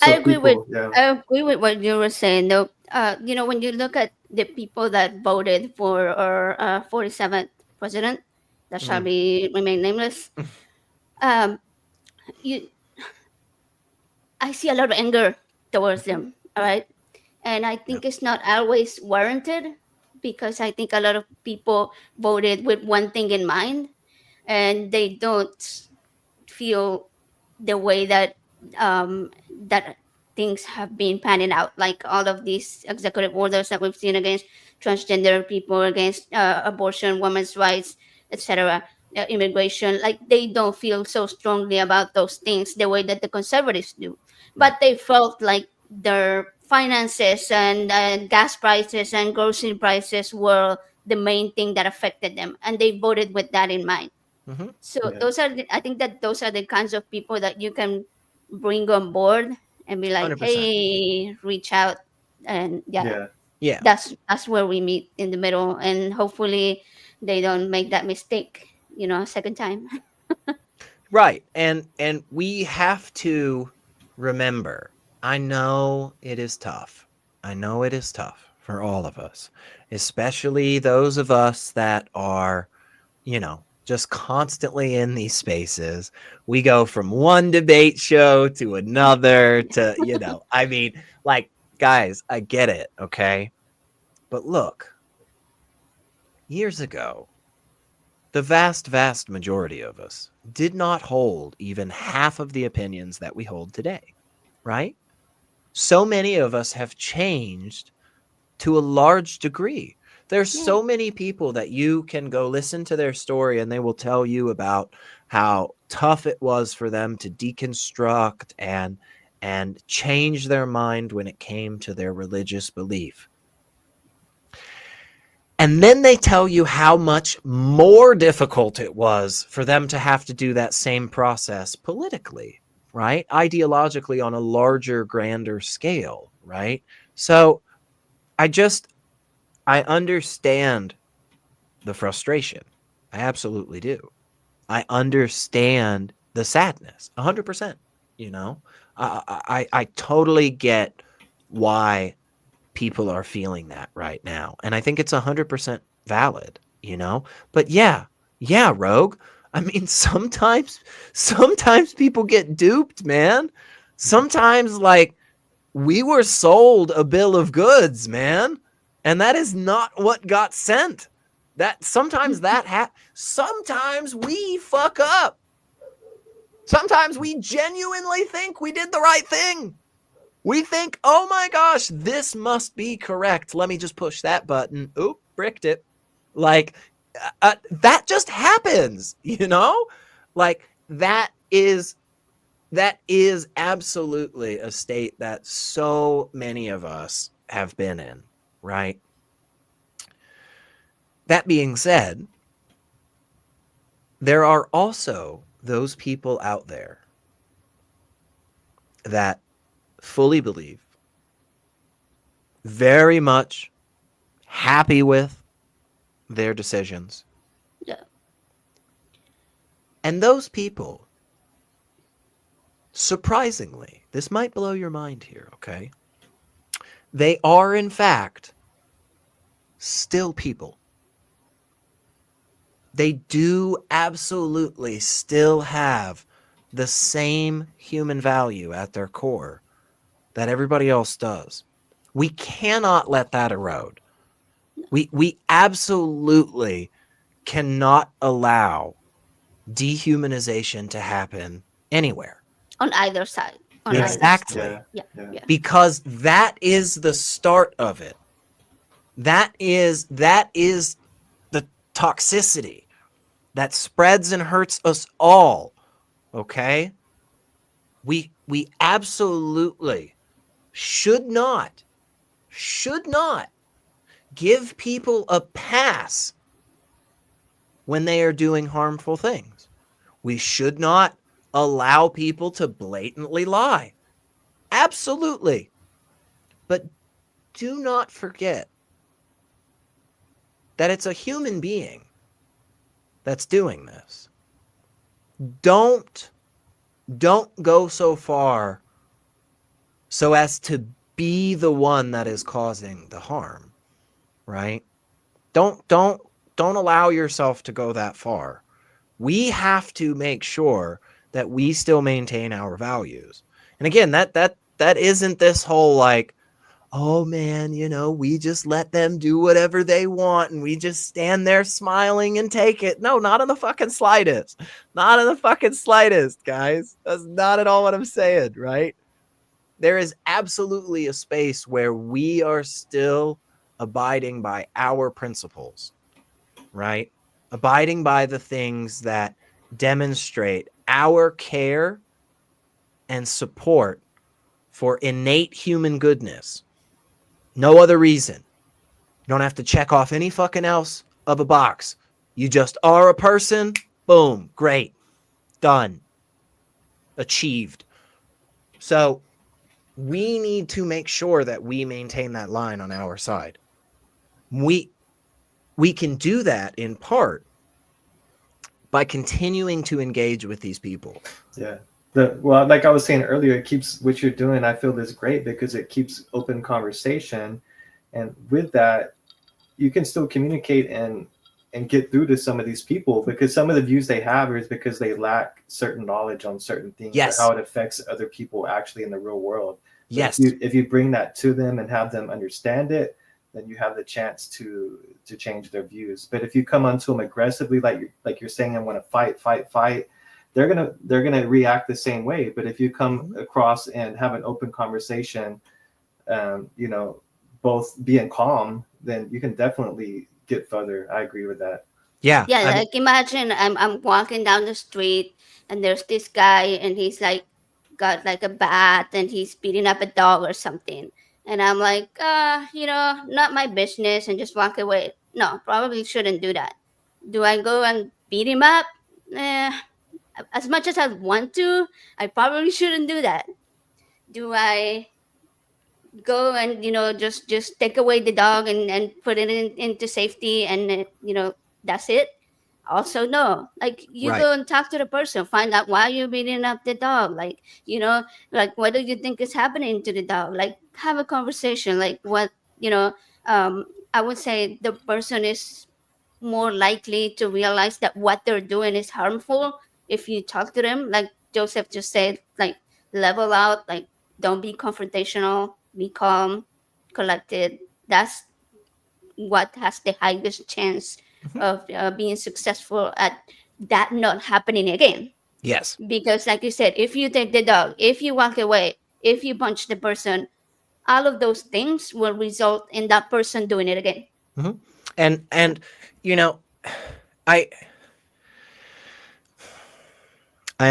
I So agree with people, yeah. I agree with what you were saying. Though, when you look at the people that voted for our 47th president, that shall be remain nameless, um, you I see a lot of anger towards them. All right, and I think it's not always warranted because I think a lot of people voted with one thing in mind, and they don't feel the way that things have been panning out, like all of these executive orders that we've seen against transgender people, against abortion, women's rights, etc., immigration. Like they don't feel so strongly about those things the way that the conservatives do, but they felt like their finances and gas prices and grocery prices were the main thing that affected them, and they voted with that in mind. Mm-hmm. So Yeah. I think that those are the kinds of people that you can bring on board and be like, 100%. hey, reach out, and yeah, Yeah. Yeah. that's where we meet in the middle, and hopefully they don't make that mistake, a second time. Right. And we have to remember, I know it is tough. I know it is tough for all of us, especially those of us that are, just constantly in these spaces. We go from one debate show to another to, I mean, like, guys, I get it, okay? But look, years ago, the vast, vast majority of us did not hold even half of the opinions that we hold today, right? So many of us have changed to a large degree. There's Yeah. so many people that you can go listen to their story and they will tell you about how tough it was for them to deconstruct and change their mind when it came to their religious belief. And then they tell you how much more difficult it was for them to have to do that same process politically, right? Ideologically on a larger, grander scale, right? So I understand the frustration. I absolutely do. I understand the sadness 100%. I totally get why people are feeling that right now. And I think it's 100% valid, but yeah, Rogue. I mean, sometimes people get duped, man. Sometimes like we were sold a bill of goods, man. And that is not what got sent. That sometimes sometimes we fuck up. Sometimes we genuinely think we did the right thing. We think, oh my gosh, this must be correct. Let me just push that button. Oop, bricked it. Like, that just happens, Like, that is absolutely a state that so many of us have been in, right? That being said, there are also those people out there that fully believe, very much happy with, their decisions. Yeah. And those people, surprisingly, this might blow your mind here, okay? They are, in fact, still people. They do absolutely still have the same human value at their core that everybody else does. We cannot let that erode. We absolutely cannot allow dehumanization to happen anywhere. On either side. On Yeah. either side. Exactly. Yeah. Yeah. Yeah. Yeah. Because that is the start of it. That is the toxicity that spreads and hurts us all. Okay? We absolutely should not give people a pass when they are doing harmful things. We should not allow people to blatantly lie. Absolutely. But do not forget that it's a human being that's doing this. Don't go so far so as to be the one that is causing the harm, right? Don't allow yourself to go that far. We have to make sure that we still maintain our values. And again, that isn't this whole like, oh man, we just let them do whatever they want and we just stand there smiling and take it. No, not in the fucking slightest. Not in the fucking slightest, guys. That's not at all what I'm saying, right? There is absolutely a space where we are still abiding by our principles, right? Abiding by the things that demonstrate our care and support for innate human goodness. No other reason. You don't have to check off any fucking else of a box. You just are a person. Boom. Great. Done. Achieved. So we need to make sure that we maintain that line on our side. We can do that in part by continuing to engage with these people. Yeah. Well, like I was saying earlier, it keeps what you're doing, I feel, is great because it keeps open conversation. And with that, you can still communicate and get through to some of these people, because some of the views they have is because they lack certain knowledge on certain things, Yes. or how it affects other people actually in the real world. But Yes. if you bring that to them and have them understand it, then you have the chance to change their views. But if you come onto them aggressively, like you're saying, and want to fight, they're gonna react the same way. But if you come across and have an open conversation, both being calm, then you can definitely get further. I agree with that. Yeah. Yeah, like imagine I'm walking down the street and there's this guy and he's like got like a bat and he's beating up a dog or something. And I'm like, not my business, and just walk away. No, probably shouldn't do that. Do I go and beat him up? Eh, as much as I want to, I probably shouldn't do that. Do I go and just take away the dog and put it into safety and that's it? Also no. Like, you Right. go and talk to the person, find out why you're beating up the dog, like what do you think is happening to the dog, like have a conversation, like what you know I would say the person is more likely to realize that what they're doing is harmful if you talk to them, like Joseph just said, like level out, like don't be confrontational, be calm, collected. That's what has the highest chance Mhm. of being successful at that not happening again. Yes. Because, like you said, if you take the dog, if you walk away, if you punch the person, all of those things will result in that person doing it again. Mm-hmm. And I I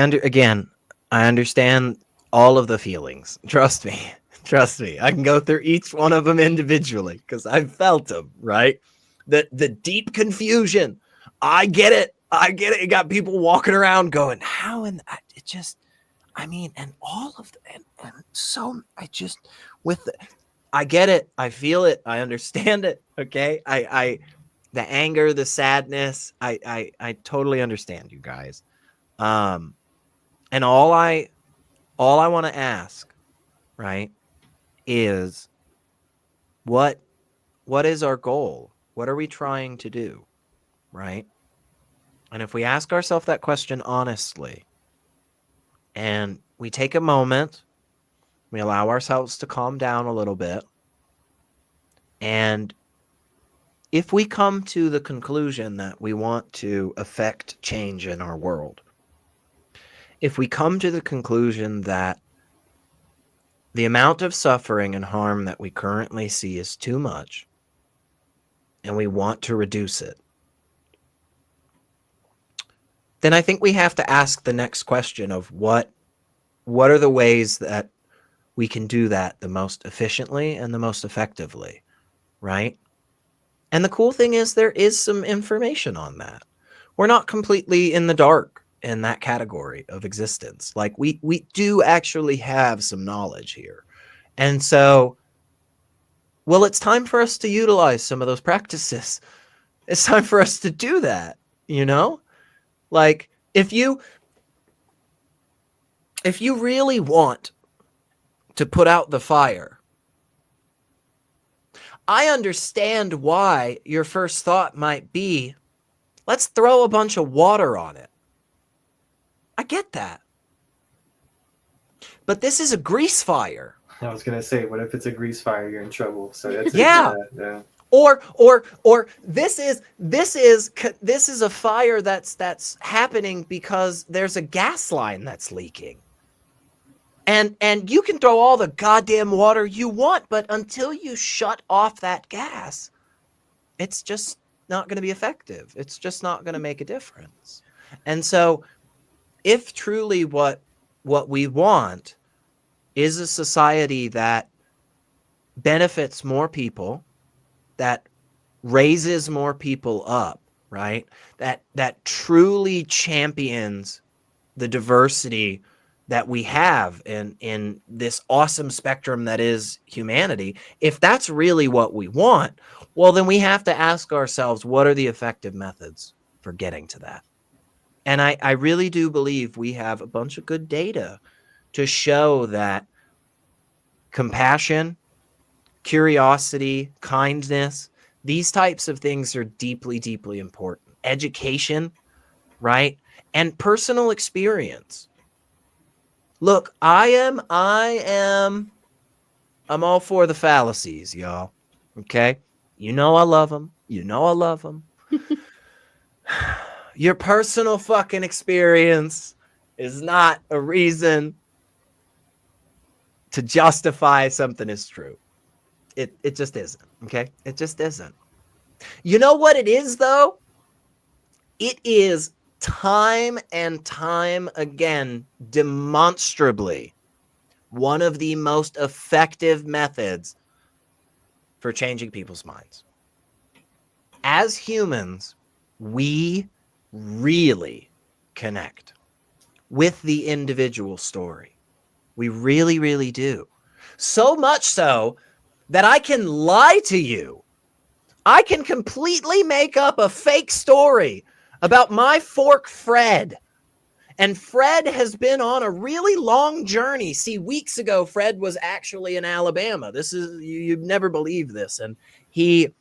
understand all of the feelings. Trust me. Trust me. I can go through each one of them individually because I've felt them, right? The deep confusion. I get it. You got people walking around going, how? And it just, and all of the, and so I just, I get it. I feel it. I understand it. Okay. the anger, the sadness. I totally understand you guys. And all I want to ask, right, is what is our goal? What are we trying to do, right? And if we ask ourselves that question honestly, and we take a moment, we allow ourselves to calm down a little bit, and if we come to the conclusion that we want to affect change in our world, if we come to the conclusion that the amount of suffering and harm that we currently see is too much, and we want to reduce it, then I think we have to ask the next question of what are the ways that we can do that the most efficiently and the most effectively, right? And the cool thing is there is some information on that. We're not completely in the dark in that category of existence. Like we do actually have some knowledge here. And so, well, it's time for us to utilize some of those practices. It's time for us to do that, you know? Like if you really want to put out the fire, I understand why your first thought might be, let's throw a bunch of water on it. I get that. But this is a grease fire. I was gonna say, what if it's a grease fire? You're in trouble. So that's Yeah. yeah. Or this is a fire that's happening because there's a gas line that's leaking. And you can throw all the goddamn water you want, but until you shut off that gas, it's just not going to be effective. It's just not going to make a difference. And so if truly what we want is a society that benefits more people, that raises more people up, right? That truly champions the diversity that we have in this awesome spectrum that is humanity. If that's really what we want, well, then we have to ask ourselves, what are the effective methods for getting to that? And I really do believe we have a bunch of good data to show that compassion, curiosity, kindness, these types of things are deeply, deeply important. Education, right? And personal experience. Look, I'm all for the fallacies, y'all. Okay? You know I love them. You know I love them. Your personal fucking experience is not a reason to justify something as true. It just isn't, okay? It just isn't. You know what it is, though? It is time and time again, demonstrably, one of the most effective methods for changing people's minds. As humans, we really connect with the individual story. We really, really do. So much so that I can lie to you. I can completely make up a fake story about my fork Fred. And Fred has been on a really long journey. See, weeks ago, Fred was actually in Alabama. This is, you'd never believe this. And he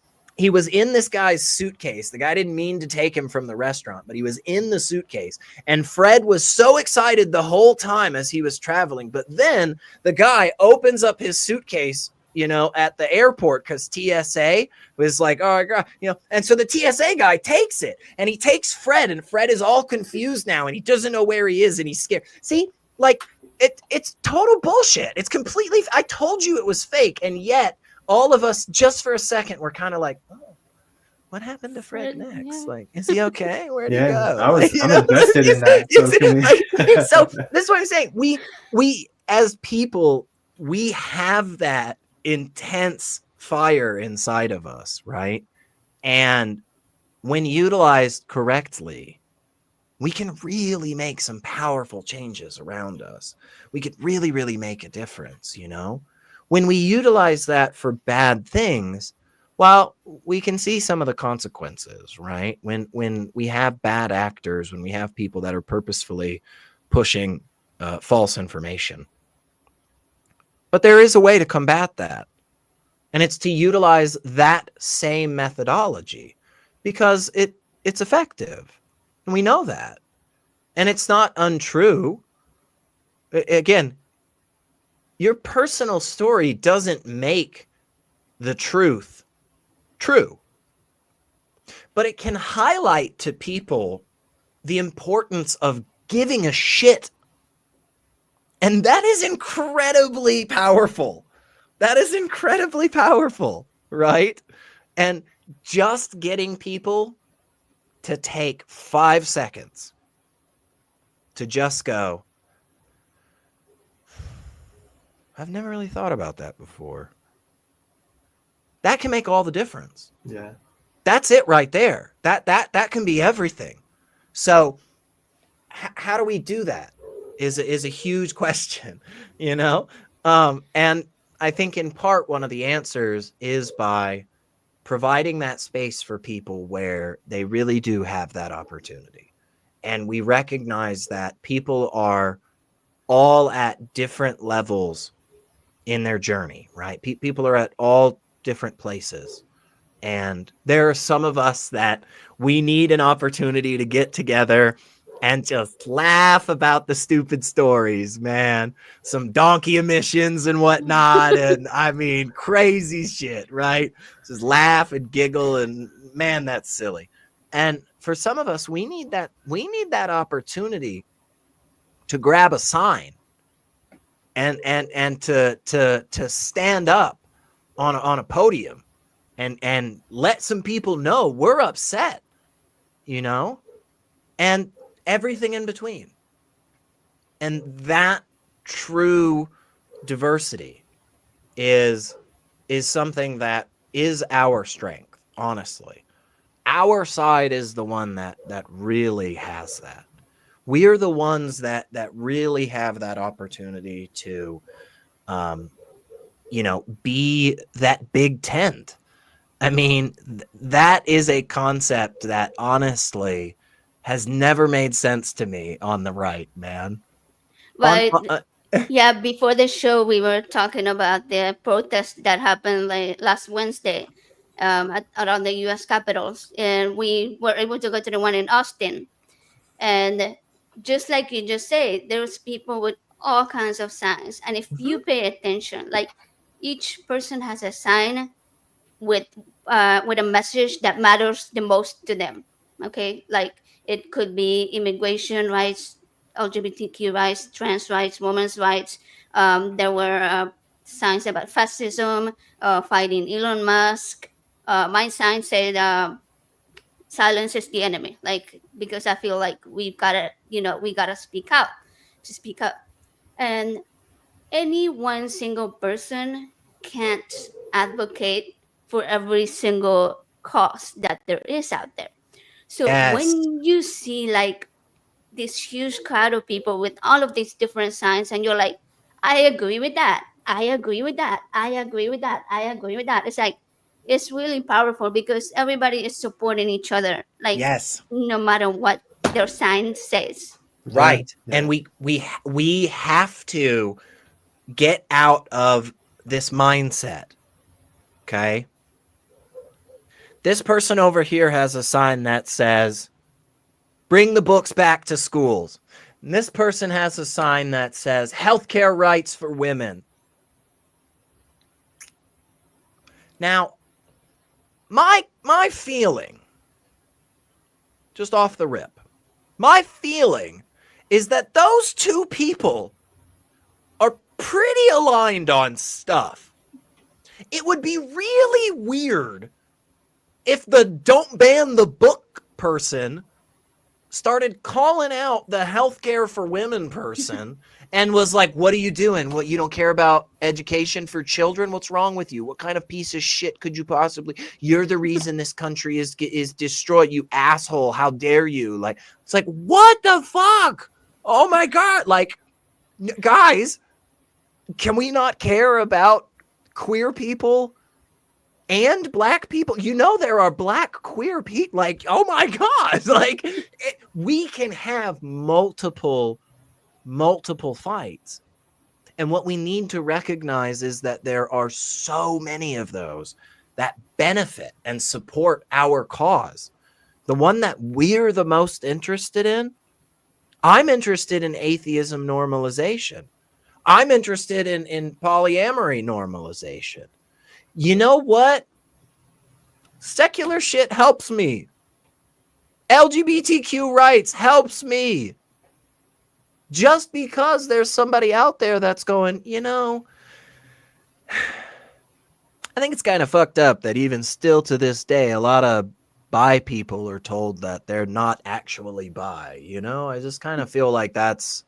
was in this guy's suitcase. The guy didn't mean to take him from the restaurant, but he was in the suitcase. And Fred was so excited the whole time as he was traveling. But then the guy opens up his suitcase, you know, at the airport, because TSA was like, oh, God, you know, and so the TSA guy takes it and he takes Fred, and Fred is all confused now and he doesn't know where he is and he's scared. See, like it's total bullshit. It's completely, I told you it was fake. And yet all of us, just for a second, were kind of like, oh, what happened to Fred next? Yeah. Like, is he okay? Where'd he go? I'm invested in that. So this is what I'm saying. We as people, we have that intense fire inside of us, right? And when utilized correctly, we can really make some powerful changes around us. We could really, really make a difference, you know? When we utilize that for bad things, Well, we can see some of the consequences, right? When we have bad actors, when we have people that are purposefully pushing false information. But there is a way to combat that, and it's to utilize that same methodology because it's effective, and we know that, and it's not untrue. Again, your personal story doesn't make the truth true, but it can highlight to people the importance of giving a shit. And that is incredibly powerful. That is incredibly powerful, right? And just getting people to take 5 seconds to just go, I've never really thought about that before. That can make all the difference. Yeah. That's it right there. That can be everything. So how do we do that is a huge question, you know? And I think in part one of the answers is by providing that space for people where they really do have that opportunity. And we recognize that people are all at different levels in their journey, right? People are at all different places. And there are some of us that we need an opportunity to get together and just laugh about the stupid stories, man. Some donkey emissions and whatnot. And I mean, crazy shit, right? Just laugh and giggle and man, that's silly. And for some of us, we need that opportunity to grab a sign and to stand up on a podium and let some people know we're upset, you know, and everything in between. And that true diversity is something that is our strength, honestly. Our side is the one that really has that. We are the ones that really have that opportunity to, be that big tent. I mean, that is a concept that honestly has never made sense to me on the right, man. But yeah, before the show, we were talking about the protest that happened like last Wednesday around the U.S. capitals, and we were able to go to the one in Austin. And just like you just said, there's people with all kinds of signs, and if you pay attention, like each person has a sign with with a message that matters the most to them. Okay, like it could be immigration rights, LGBTQ rights, trans rights, women's rights. There were signs about fascism, fighting Elon Musk. My sign said silence is the enemy, like because I feel like we've gotta, we gotta speak out, to speak up. And any one single person can't advocate for every single cause that there is out there. So yes, when you see like this huge crowd of people with all of these different signs, and you're like, I agree with that, I agree with that, I agree with that, I agree with that. It's like, it's really powerful because everybody is supporting each other, like yes, no matter what their sign says. Yeah. right. Yeah. And we have to get out of this mindset. Okay. This person over here has a sign that says, bring the books back to schools. And this person has a sign that says, healthcare rights for women. Now, my feeling, just off the rip, my feeling is that those two people are pretty aligned on stuff. It would be really weird if the don't ban the book person started calling out the healthcare for women person and was like, what are you doing? What, you don't care about education for children? What's wrong with you? What kind of piece of shit could you possibly, you're the reason this country is destroyed, you asshole. How dare you? Like, it's like, what the fuck? Oh my God. Like, guys, can we not care about queer people and black people. You know, there are black queer people. Like, oh my God, like we can have multiple fights. And what we need to recognize is that there are so many of those that benefit and support our cause. The one that we're the most interested in, I'm interested in atheism normalization. I'm interested in polyamory normalization. You know what? Secular shit helps me. LGBTQ rights helps me. Just because there's somebody out there that's going, you know, I think it's kind of fucked up that even still to this day, a lot of bi people are told that they're not actually bi. You know, I just kind of feel like that's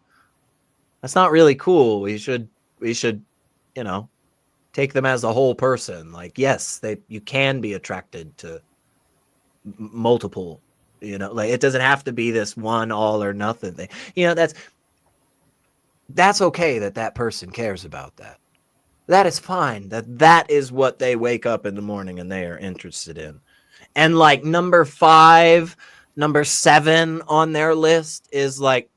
not really cool. We should, you know, take them as a whole person. Like, yes, you can be attracted to multiple, you know, like it doesn't have to be this one all or nothing thing. You know, that's okay that person cares about that. That is fine. That is what they wake up in the morning and they are interested in. And like number 5, number 7 on their list is like,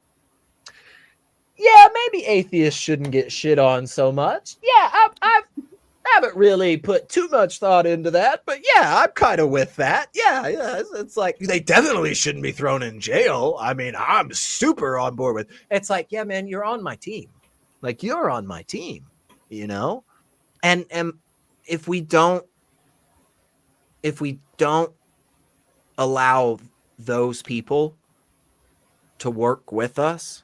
yeah, maybe atheists shouldn't get shit on so much. Yeah, I haven't really put too much thought into that, but yeah, I'm kind of with that. Yeah, it's like they definitely shouldn't be thrown in jail. I mean, I'm super on board with. It's like, yeah, man, you're on my team. Like you're on my team, you know? And if we don't allow those people to work with us,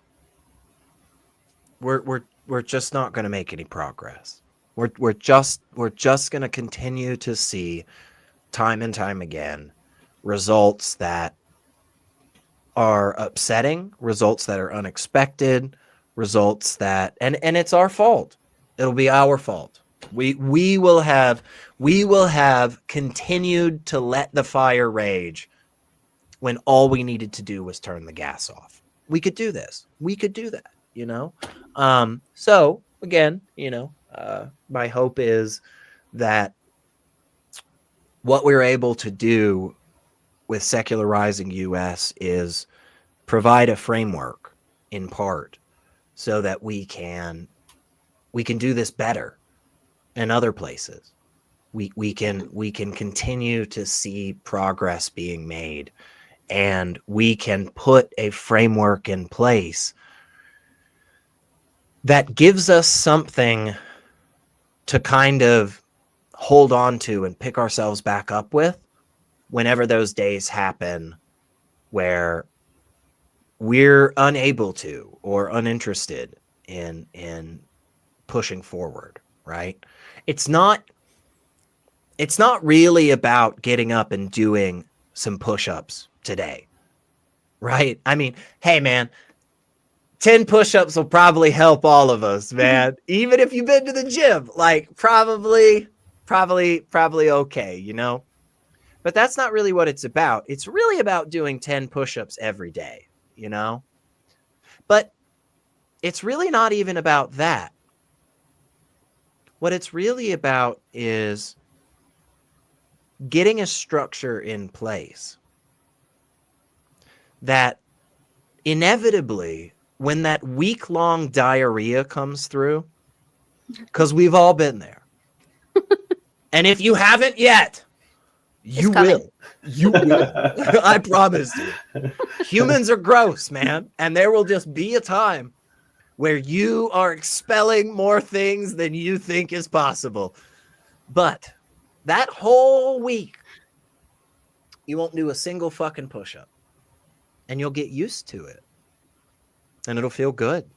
we're just not going to make any progress. We're just going to continue to see time and time again results that are upsetting, results that are unexpected, results that and it's our fault. It'll be our fault. We will have continued to let the fire rage when all we needed to do was turn the gas off. We could do this. We could do that, you know? So again, you know, my hope is that what we're able to do with secularizing US is provide a framework in part so that we can do this better in other places. We can continue to see progress being made, and we can put a framework in place that gives us something to kind of hold on to and pick ourselves back up with whenever those days happen where we're unable to or uninterested in pushing forward, right? It's not really about getting up and doing some push-ups today, right? I mean, hey man, 10 push-ups will probably help all of us, man. Even if you've been to the gym, like probably okay, you know? But that's not really what it's about. It's really about doing 10 push-ups every day, you know? But it's really not even about that. What it's really about is getting a structure in place that inevitably, when that week-long diarrhea comes through, because we've all been there. And if you haven't yet, you will. You will. I promise you. Humans are gross, man. And there will just be a time where you are expelling more things than you think is possible. But that whole week, you won't do a single fucking push-up. And you'll get used to it. And it'll feel good.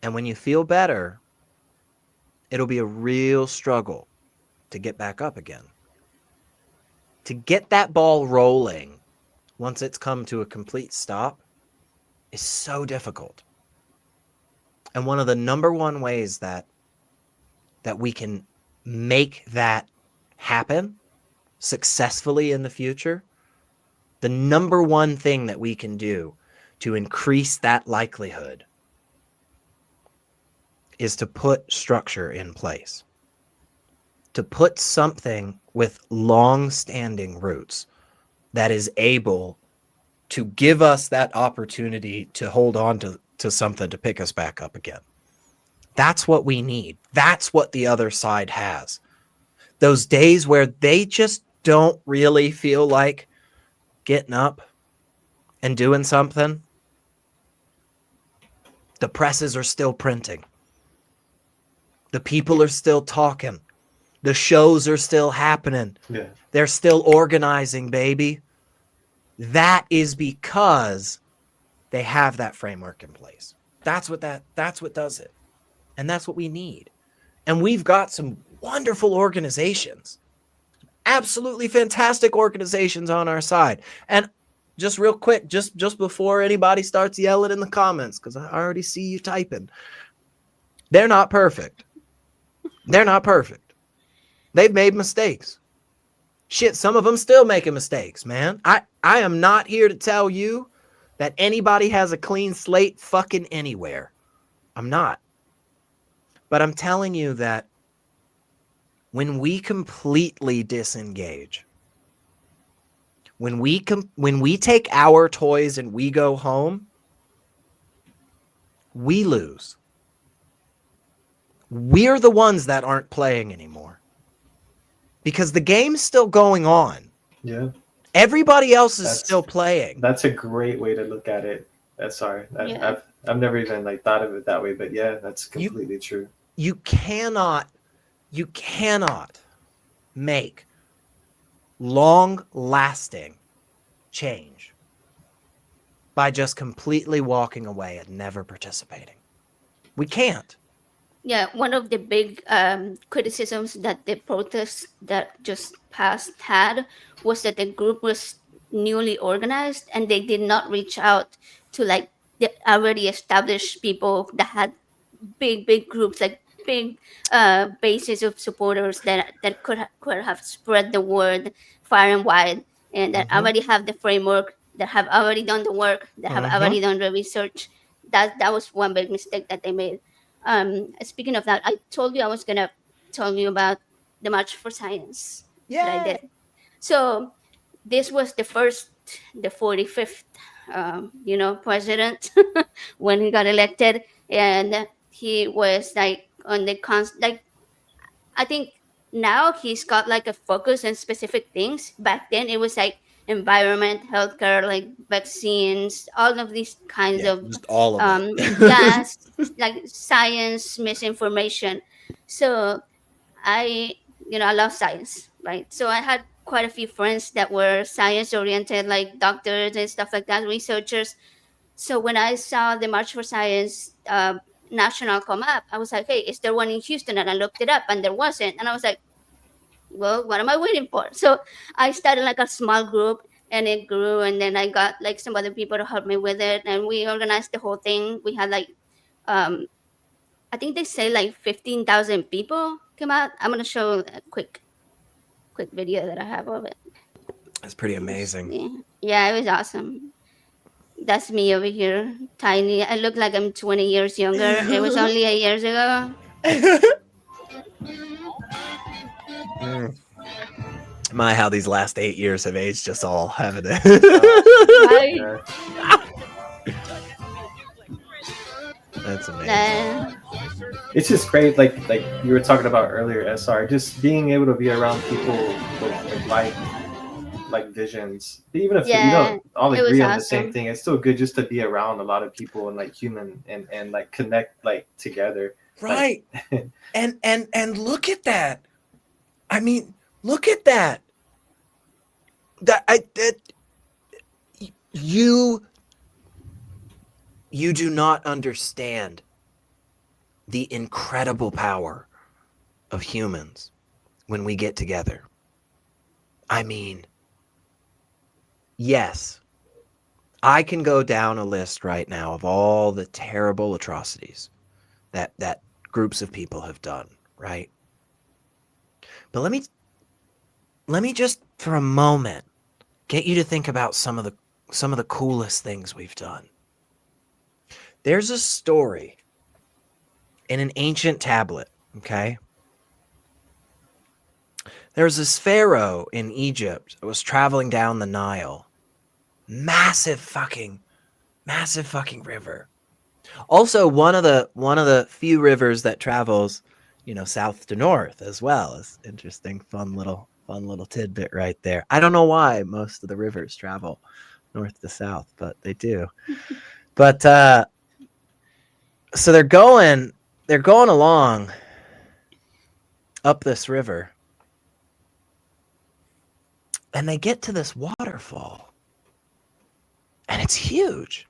And when you feel better, it'll be a real struggle to get back up again. To get that ball rolling once it's come to a complete stop is so difficult. And one of the number one ways that we can make that happen successfully in the future, the number one thing that we can do to increase that likelihood is to put structure in place. to put something with long-standing roots that is able to give us that opportunity to hold on to something to pick us back up again. That's what we need. That's what the other side has. Those days where they just don't really feel like getting up and doing something, the presses are still printing. The people are still talking. The shows are still happening. Yeah. They're still organizing, baby. That is because they have that framework in place. That's what does it. And that's what we need. And we've got some wonderful organizations. Absolutely fantastic organizations on our side. And just real quick, just before anybody starts yelling in the comments, because I already see you typing. They're not perfect. They're not perfect. They've made mistakes. Shit, some of them still making mistakes, man. I am not here to tell you that anybody has a clean slate fucking anywhere. I'm not. But I'm telling you that when we completely disengage, when we take our toys and we go home, we lose. We're the ones that aren't playing anymore. Because the game's still going on. Yeah. Everybody else is still playing. That's a great way to look at it. I've never even like thought of it that way, but yeah, that's completely true. You cannot make long-lasting change by just completely walking away and never participating. We can't. Yeah, one of the big criticisms that the protests that just passed had was that the group was newly organized and they did not reach out to like the already established people that had big groups, like big bases of supporters that could have spread the word far and wide, and that already have the framework, that have already done the work, that have already done the research. That was one big mistake that they made. Speaking of that, I told you I was gonna tell you about the March for Science that I did. So this was the 45th, president when he got elected, and he was like on the like. I think now he's got like a focus on specific things. Back then, it was like environment, healthcare, like vaccines, all of these kinds of just all of it. yes, like science misinformation. So I love science, right? So I had quite a few friends that were science oriented, like doctors and stuff like that, researchers. So when I saw the March for Science national come up, I was like, hey, is there one in Houston? And I looked it up and there wasn't. And I was like, well, what am I waiting for? So I started like a small group and it grew. And then I got like some other people to help me with it. And we organized the whole thing. We had like, I think they say like 15,000 people came out. I'm going to show a quick video that I have of it. That's pretty amazing. Yeah, it was awesome. That's me over here, tiny. I look like I'm 20 years younger. It was only 8 years ago. My, how these last 8 years have aged us all, haven't they? Right? That's amazing. It's just great, like you were talking about earlier, SR, just being able to be around people with like visions. Even if you don't all agree on the same thing, it's still good just to be around a lot of people and like human and like connect like together. Right. Like, and look at that. I mean, look at that. You do not understand the incredible power of humans when we get together. I mean, yes, I can go down a list right now of all the terrible atrocities that groups of people have done, right? But let me just for a moment get you to think about some of the coolest things we've done. There's a story in an ancient tablet, okay? There's this pharaoh in Egypt that was traveling down the Nile. Massive fucking river. Also, one of the few rivers that travels, south to north as well. Is interesting, fun little tidbit right there. I don't know why most of the rivers travel north to south, but they do. But so they're going along up this river, and they get to this waterfall, and it's huge.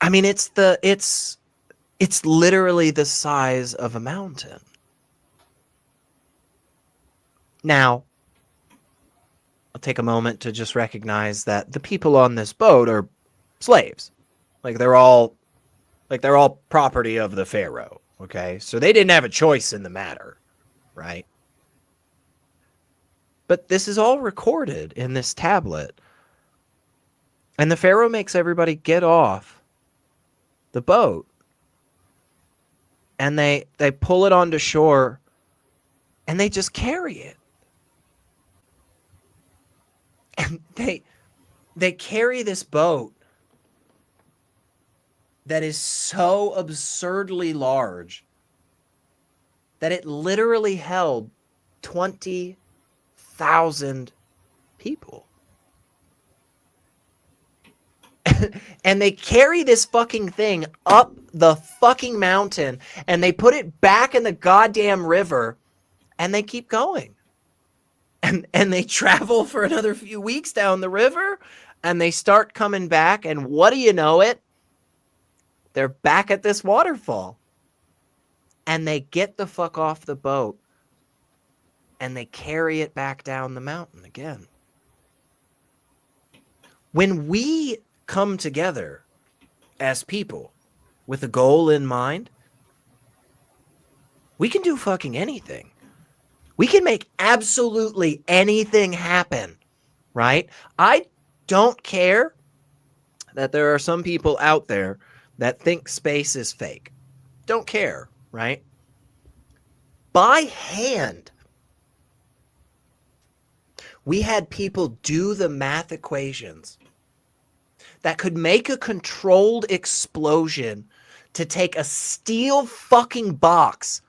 I mean, it's literally the size of a mountain. Now, I'll take a moment to just recognize that the people on this boat are slaves. Like they're all property of the pharaoh, okay? So they didn't have a choice in the matter, right? But this is all recorded in this tablet. And the pharaoh makes everybody get off the boat. And they pull it onto shore and they just carry it. And they carry this boat that is so absurdly large that it literally held 20,000 people. And they carry this fucking thing up the fucking mountain and they put it back in the goddamn river and they keep going. And they travel for another few weeks down the river and they start coming back, and what do you know it? They're back at this waterfall. And they get the fuck off the boat and they carry it back down the mountain again. When we come together as people with a goal in mind, we can do fucking anything. We can make absolutely anything happen, right? I don't care that there are some people out there that think space is fake. Don't care, right? By hand, we had people do the math equations that could make a controlled explosion to take a steel fucking box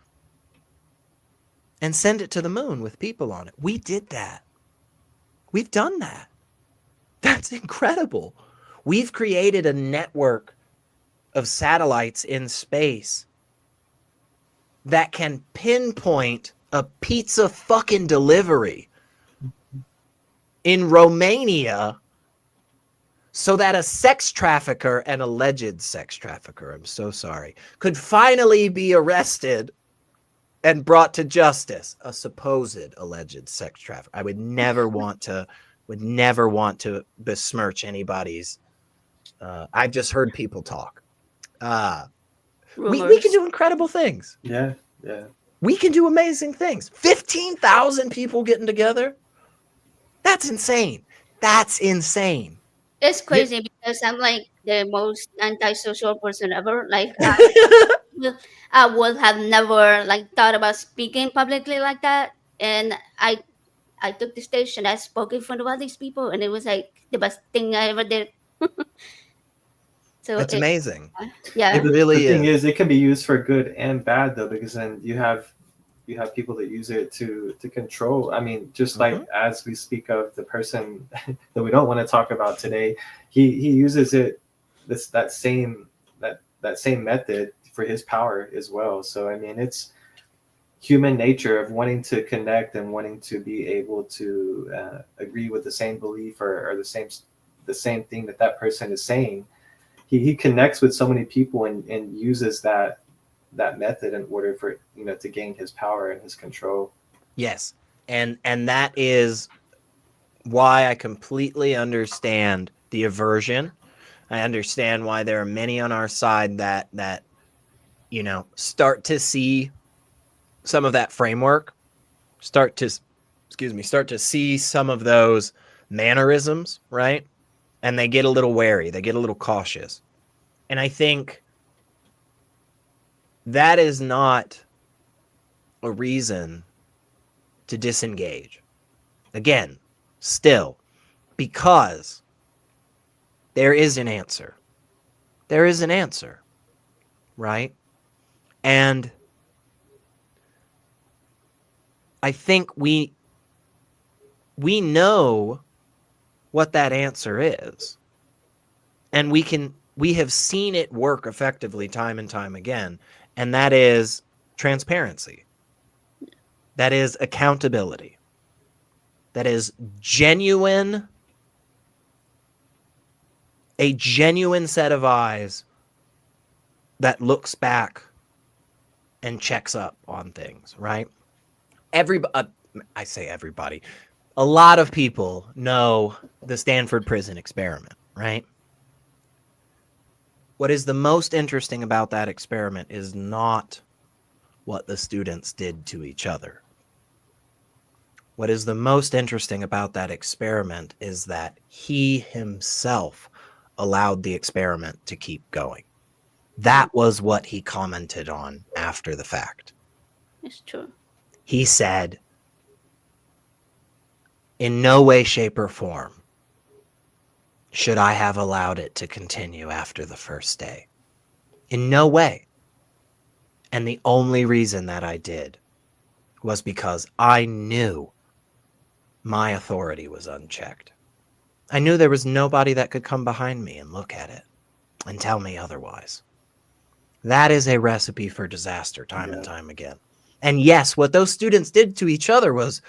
and send it to the moon with people on it. We did that. We've done that. That's incredible. We've created a network of satellites in space that can pinpoint a pizza fucking delivery in Romania so that a sex trafficker, an alleged sex trafficker, I'm so sorry, could finally be arrested and brought to justice. A supposed alleged sex trafficker. I would never want to besmirch anybody's. I've just heard people talk. We can do incredible things. Yeah. We can do amazing things. 15,000 people getting together. That's insane. It's crazy because I'm like the most antisocial person ever. Like I would have never like thought about speaking publicly like that. And I took the stage and I spoke in front of all these people, and it was like the best thing I ever did. So It's amazing. Yeah. It really The thing is. is, it can be used for good and bad though, because then you have people that use it to control. I mean, just like as we speak of the person that we don't want to talk about today, he uses it that same method for his power as well. So I mean, it's human nature of wanting to connect and wanting to be able to agree with the same belief or the same thing that person is saying. He connects with so many people and uses that method in order for to gain his power and his control. Yes. And that is why I completely understand the aversion. I understand why there are many on our side that start to see some of that framework, start to see some of those mannerisms, right? And they get a little wary, they get a little cautious. And I think that is not a reason to disengage. Again, still, because there is an answer. There is an answer, right? And I think we know what that answer is. And we have seen it work effectively time and time again. And that is transparency. That is accountability. That is a genuine set of eyes that looks back and checks up on things, right? I say everybody. A lot of people know the Stanford prison experiment, right? What is the most interesting about that experiment is not what the students did to each other. What is the most interesting about that experiment is that he himself allowed the experiment to keep going. That was what he commented on after the fact. It's true. He said, in no way, shape, or form should I have allowed it to continue after the first day. In no way. And the only reason that I did was because I knew my authority was unchecked. I knew there was nobody that could come behind me and look at it and tell me otherwise. That is a recipe for disaster time and time again. And yes, what those students did to each other was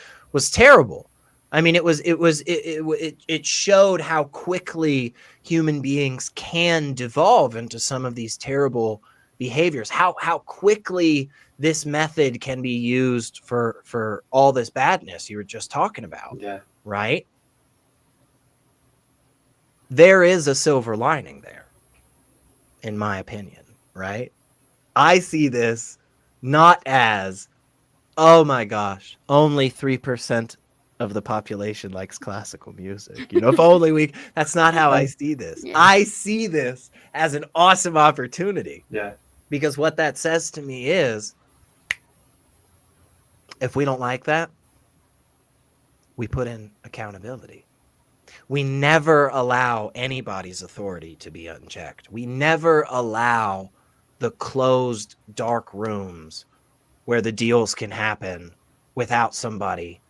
terrible. I mean, it showed how quickly human beings can devolve into some of these terrible behaviors. How quickly this method can be used for all this badness you were just talking about. Yeah. Right? There is a silver lining there, in my opinion, right? I see this not as, oh my gosh, only 3% of the population likes classical music. You know, if only we, that's not how I see this. Yeah. I see this as an awesome opportunity. Yeah. Because what that says to me is, if we don't like that, we put in accountability. We never allow anybody's authority to be unchecked. We never allow the closed, dark rooms where the deals can happen without somebody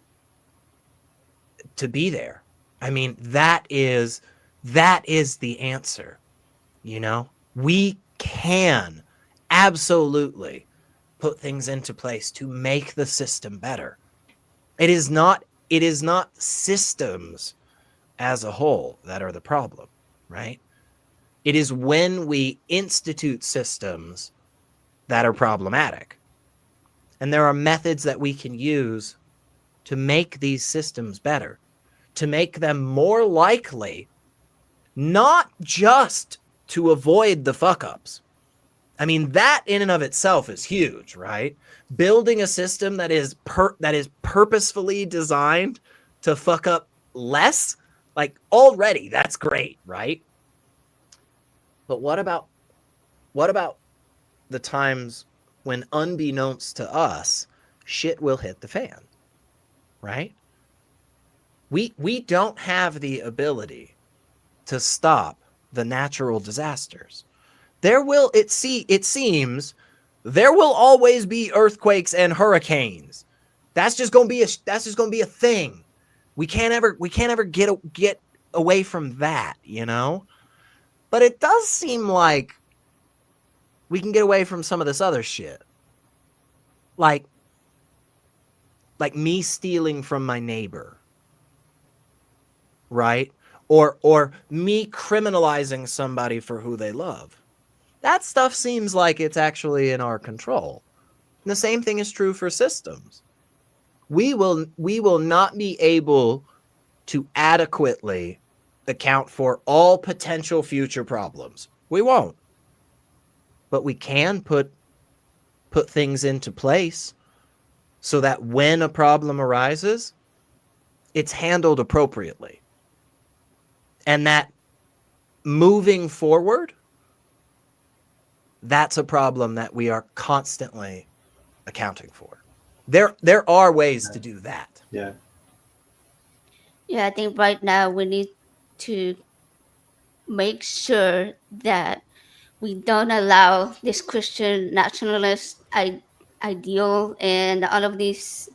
to be there. I mean, that is the answer. You know, we can absolutely put things into place to make the system better. It is not systems as a whole that are the problem, right? It is when we institute systems that are problematic. And there are methods that we can use to make these systems better, to make them more likely, not just to avoid the fuck-ups. I mean, that in and of itself is huge, right? Building a system that is purposefully designed to fuck up less, like already that's great, right? But what about the times when, unbeknownst to us, shit will hit the fan, right? We don't have the ability to stop the natural disasters. It seems there will always be earthquakes and hurricanes. That's just gonna be a thing. We can't ever get away from that, you know? But it does seem like we can get away from some of this other shit. Like me stealing from my neighbor. Right? Or me criminalizing somebody for who they love. That stuff seems like it's actually in our control. And the same thing is true for systems. We will not be able to adequately account for all potential future problems. We won't. But we can put things into place so that when a problem arises, it's handled appropriately. And that moving forward, that's a problem that we are constantly accounting for. There are ways to do that. Yeah. Yeah, I think right now we need to make sure that we don't allow this Christian nationalist ideal and all of these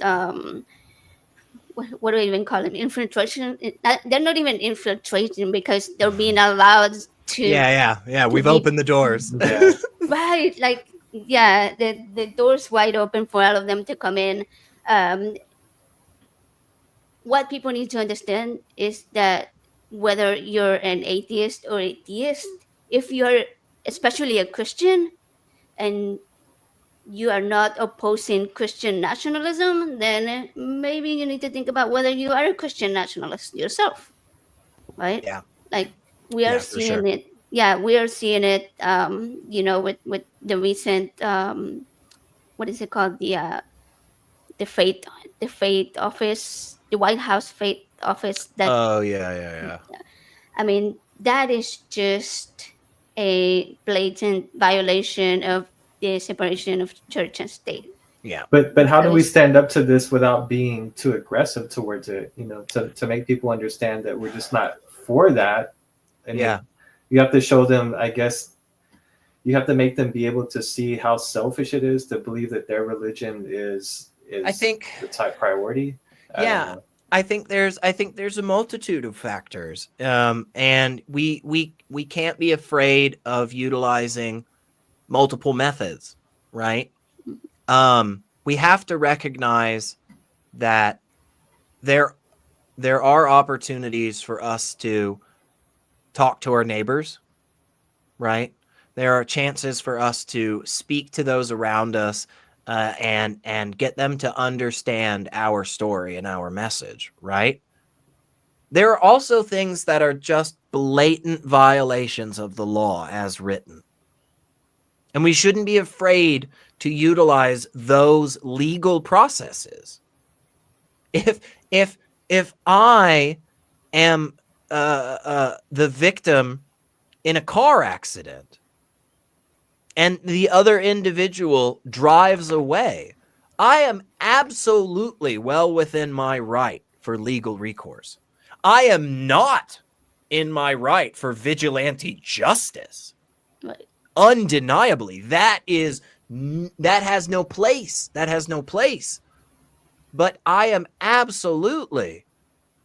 what do I even call them, infiltration. They're not even infiltration because they're being allowed to Yeah. to We've be opened the doors. Yeah. right. Like yeah, the door's wide open for all of them to come in. Um, what people need to understand is that whether you're an atheist or a theist, if you're especially a Christian and you are not opposing Christian nationalism, then maybe you need to think about whether you are a Christian nationalist yourself, right? Yeah, Like we are yeah, for sure. seeing it. Yeah, we are seeing it. With the recent what is it called, the faith the faith office, the White House faith office. That Oh yeah. I mean, that is just a blatant violation of the separation of church and state. Yeah. But how do we Because stand up to this without being too aggressive towards it? You know, to make people understand that we're just not for that. I mean, Yeah. you have to show them, I guess, you have to make them be able to see how selfish it is to believe that their religion is I think the top priority. I don't yeah. know. I think there's a multitude of factors. And we can't be afraid of utilizing multiple methods, right? We have to recognize that there are opportunities for us to talk to our neighbors, right? There are chances for us to speak to those around us, and get them to understand our story and our message, right? There are also things that are just blatant violations of the law as written. And we shouldn't be afraid to utilize those legal processes. If I am the victim in a car accident and the other individual drives away, I am absolutely well within my right for legal recourse. I am not in my right for vigilante justice. right. Undeniably, that has no place. That has no place. But I am absolutely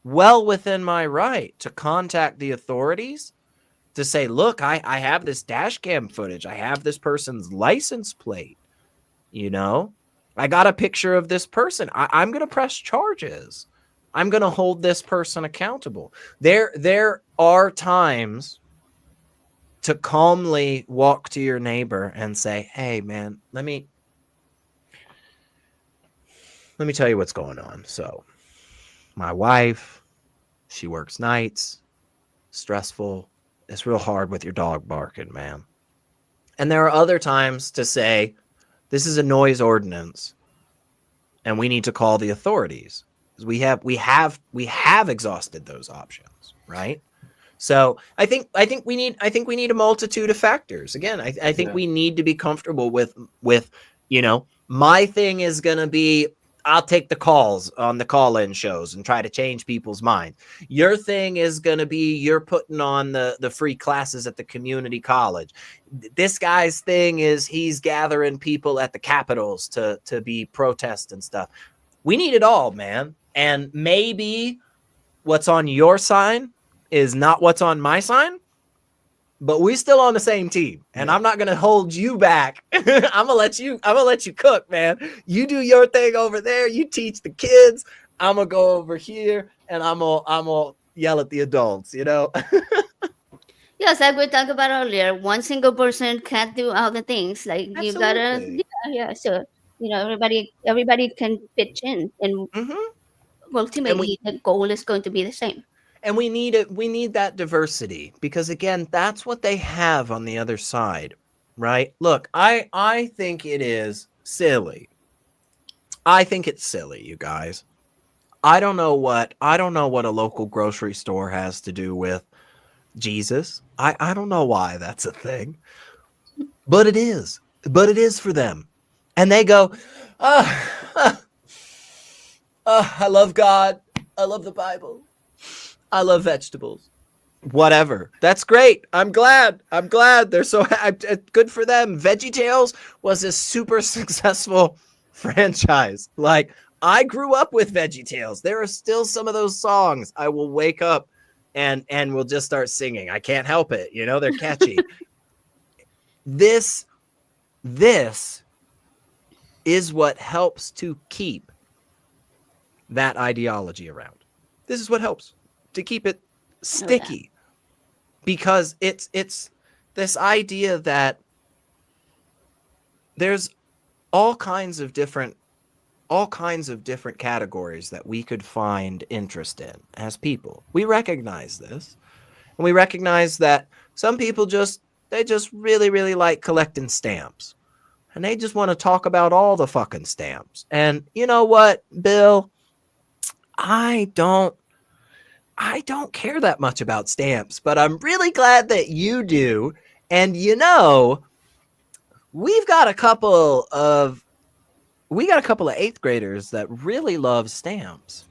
well within my right to contact the authorities to say, look, I have this dash cam footage. I have this person's license plate. You know, I got a picture of this person. I'm going to press charges. I'm going to hold this person accountable. There are times to calmly walk to your neighbor and say, hey, man, let me tell you what's going on. So my wife, she works nights, stressful. It's real hard with your dog barking, man. And there are other times to say, this is a noise ordinance and we need to call the authorities. We have exhausted those options, right? So I think we need a multitude of factors. Again, I think we need to be comfortable with, my thing is going to be, I'll take the calls on the call-in shows and try to change people's minds. Your thing is going to be you're putting on the free classes at the community college. This guy's thing is he's gathering people at the capitals to be protest and stuff. We need it all, man. And maybe what's on your sign is not what's on my sign, but we still on the same team, and I'm not gonna hold you back. I'm gonna let you cook, man. You do your thing over there. You teach the kids. I'm gonna go over here, and I'm gonna yell at the adults. You know. Yes, like we talked about earlier, one single person can't do all the things. Like you gotta, Absolutely. yeah. So everybody can pitch in, and Mm-hmm. And we ultimately the goal is going to be the same. and we need it. We need that diversity because again, that's what they have on the other side, right? Look, I think it is silly. I think it's silly, you guys. I don't know what a local grocery store has to do with Jesus. I don't know why that's a thing. But it is. But it is for them. And they go, I love God. I love the Bible. I love vegetables. Whatever. That's great. I'm glad. They're so good for them. VeggieTales was a super successful franchise. Like, I grew up with VeggieTales. There are still some of those songs I will wake up and we'll just start singing. I can't help it. You know, they're catchy. This is what helps to keep that ideology around. This is what helps to keep it sticky. Because it's this idea that there's all kinds of different categories that we could find interest in as people. We recognize this, and we recognize that some people they just really, really like collecting stamps, and they just want to talk about all the fucking stamps. And you know what, Bill? I don't care that much about stamps, but I'm really glad that you do. And you know, we got a couple of 8th graders that really love stamps.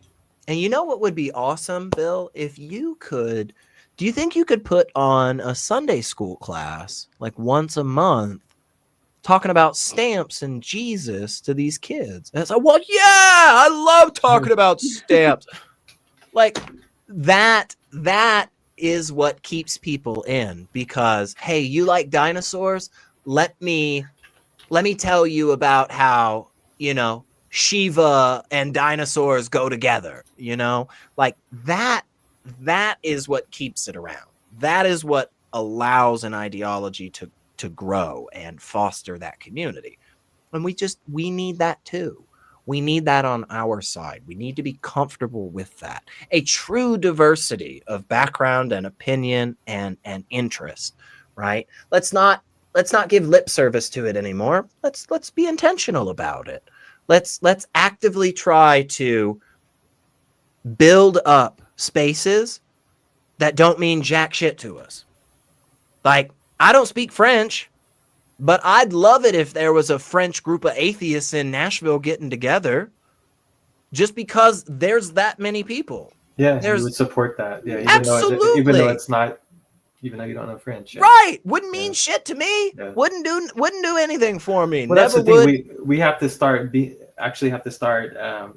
And you know what would be awesome, Bill? If you could, do you think you could put on a Sunday school class like once a month talking about stamps and Jesus to these kids? And it's like, well, yeah, I love talking about stamps. Like, that is what keeps people in, because, hey, you like dinosaurs? Let me tell you about how, you know, Shiva and dinosaurs go together, you know? Like, that is what keeps it around. That is what allows an ideology to grow and foster that community. And we need that too. We need that on our side. We need to be comfortable with that. A true diversity of background and opinion and interest, right? Let's not give lip service to it anymore. Let's be intentional about it. Let's actively try to build up spaces that don't mean jack shit to us. Like, I don't speak French, but I'd love it if there was a French group of atheists in Nashville getting together, just because there's that many people. Yeah, you would support that. Yeah, absolutely. Even though it's not, even though you don't know French. Yeah. Right. Wouldn't mean shit to me. Yeah. Wouldn't do anything for me. Well, Never that's the would. thing. We have to start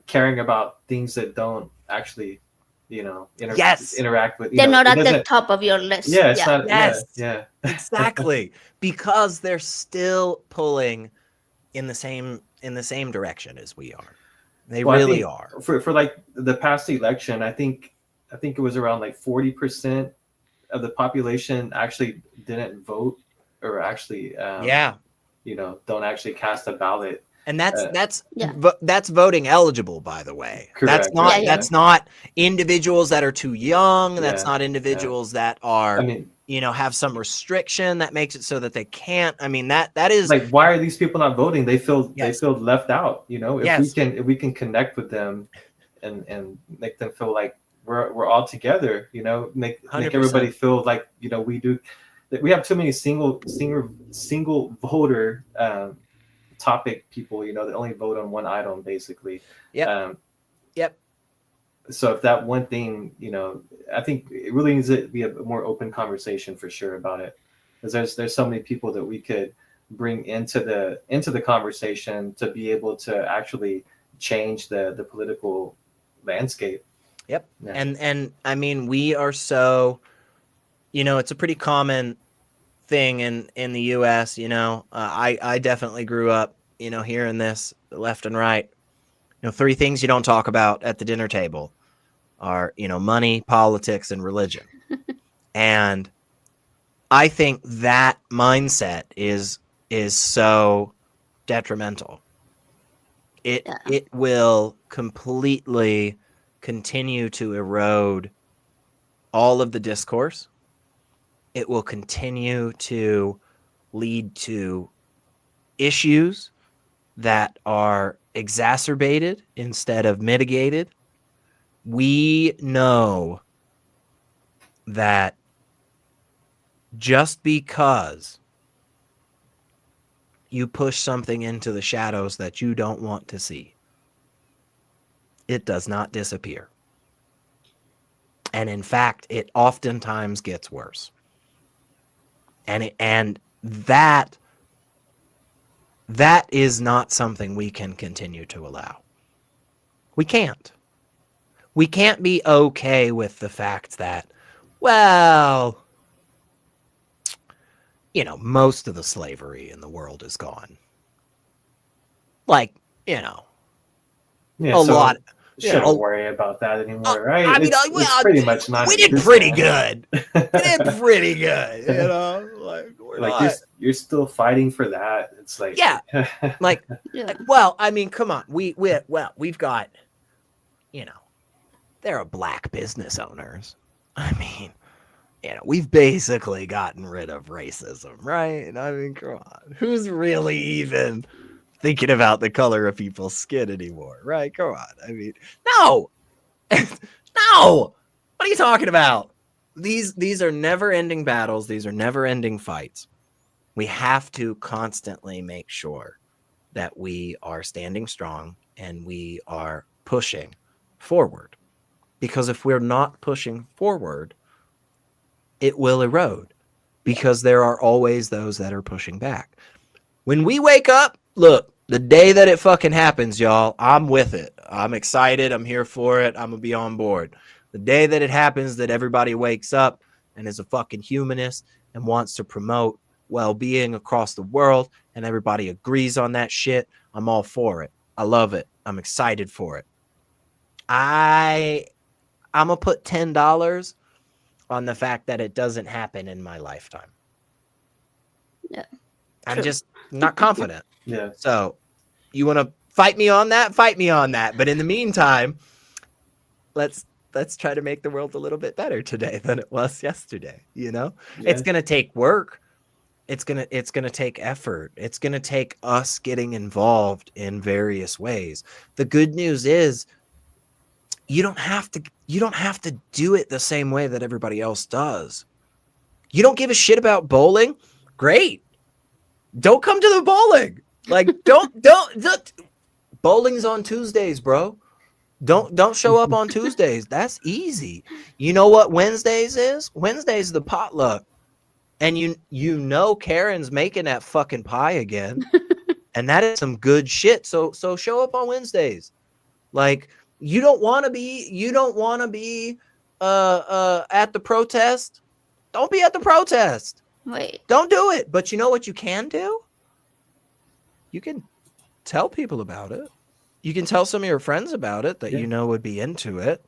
caring about things that don't actually, you know, interact with. They're not at the top of your list. Yeah, it's not. Yes. Yeah. Exactly. Because they're still pulling in the same direction as we are. They really are. For like the past election, I think it was around like 40% of the population actually didn't vote, or actually don't actually cast a ballot. And that's voting eligible, by the way. Correct. That's not individuals that are too young. That's not individuals that are, have some restriction that makes it so that they can't. I mean, that is like, why are these people not voting? They feel left out. You know, if we can connect with them and make them feel like we're all together. You know, make everybody feel like, you know, we do. We have too many single voter topic people, you know, that only vote on one item basically. Yep. So if that one thing, you know, I think it really needs to be a more open conversation for sure about it, because there's so many people that we could bring into the conversation to be able to actually change the political landscape. Yep. Yeah. And I mean, we are so, you know, it's a pretty common thing in the US, you know. I definitely grew up, you know, hearing this left and right. You know, 3 things you don't talk about at the dinner table are, you know, money, politics, and religion. And I think that mindset is so detrimental. It will completely continue to erode all of the discourse. It will continue to lead to issues that are exacerbated instead of mitigated. We know that just because you push something into the shadows that you don't want to see, it does not disappear. And in fact, it oftentimes gets worse. And that is not something we can continue to allow. We can't. We can't be okay with the fact that, well, you know, most of the slavery in the world is gone. Like, you know, Yeah, a so lot. shouldn't worry about that anymore, right? I mean, it's pretty much we did non-existent. pretty good. We did pretty good, you know. Like we're like not. you're still fighting for that. It's like Yeah, like, Yeah. well, I mean, come on. We've got, you know, there are black business owners. I mean, you know, we've basically gotten rid of racism, right? I mean, come on. Who's really even thinking about the color of people's skin anymore, right? Come on. I mean, no. No. What are you talking about? These are never-ending battles. These are never-ending fights. We have to constantly make sure that we are standing strong and we are pushing forward. Because if we're not pushing forward, it will erode, because there are always those that are pushing back. When we wake up, look, the day that it fucking happens, y'all, I'm with it. I'm excited. I'm here for it. I'm going to be on board. The day that it happens, that everybody wakes up and is a fucking humanist and wants to promote well-being across the world and everybody agrees on that shit, I'm all for it. I love it. I'm excited for it. I'm going to put $10 on the fact that it doesn't happen in my lifetime. Yeah. I'm True. just not confident. yeah. So you want to fight me on that? Fight me on that. But in the meantime, let's try to make the world a little bit better today than it was yesterday. You know, Yeah. it's going to take work. It's going to take effort. It's going to take us getting involved in various ways. The good news is you don't have to do it the same way that everybody else does. You don't give a shit about bowling? Great. Don't come to the bowling. Like, don't bowling's on Tuesdays, bro. Don't show up on Tuesdays. That's easy. You know what Wednesdays is? Wednesdays is the potluck. And you know Karen's making that fucking pie again. And that is some good shit. So show up on Wednesdays. Like, you don't want to be at the protest. Don't be at the protest. Wait. Don't do it. But you know what you can do? You can tell people about it. You can tell some of your friends about it that you know would be into it,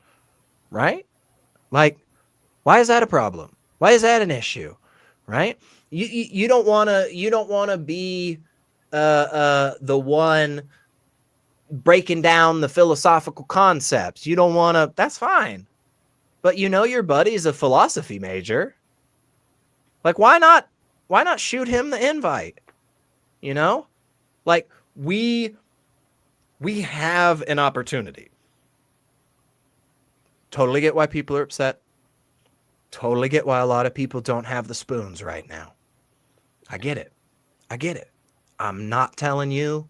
right? Like, why is that a problem? Why is that an issue, right? You don't want to be the one breaking down the philosophical concepts. You don't want to. That's fine. But you know your buddy's a philosophy major. Like, why not shoot him the invite? You know? Like, we have an opportunity. Totally get why people are upset. Totally get why a lot of people don't have the spoons right now. I get it. I'm not telling you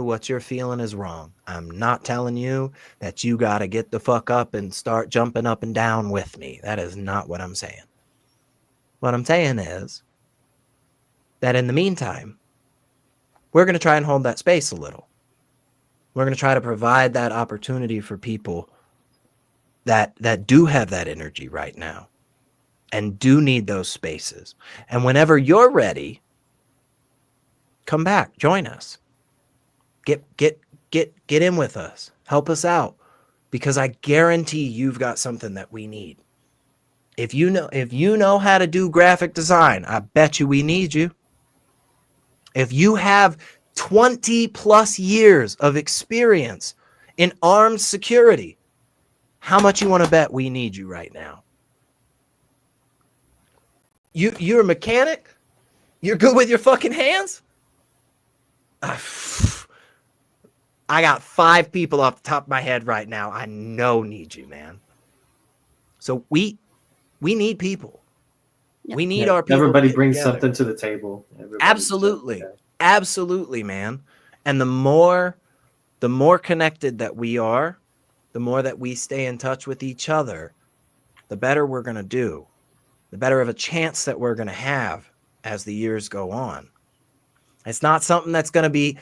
what you're feeling is wrong. I'm not telling you that you got to get the fuck up and start jumping up and down with me. That is not what I'm saying. What I'm saying is that in the meantime, we're going to try and hold that space a little. We're going to try to provide that opportunity for people that do have that energy right now and do need those spaces. And whenever you're ready, come back, join us. Get in with us. Help us out, because I guarantee you've got something that we need. If you know how to do graphic design, I bet you we need you. If you have 20 plus years of experience in armed security, how much you want to bet we need you right now? You're a mechanic? You're good with your fucking hands? I got 5 people off the top of my head right now I know need you, man. So we need people. Yep. We need our people. Everybody brings something to the table. Absolutely. Absolutely, man. And the more the more connected that we are, the more that we stay in touch with each other, the better we're going to do, the better of a chance that we're going to have as the years go on. It's not something that's going to be,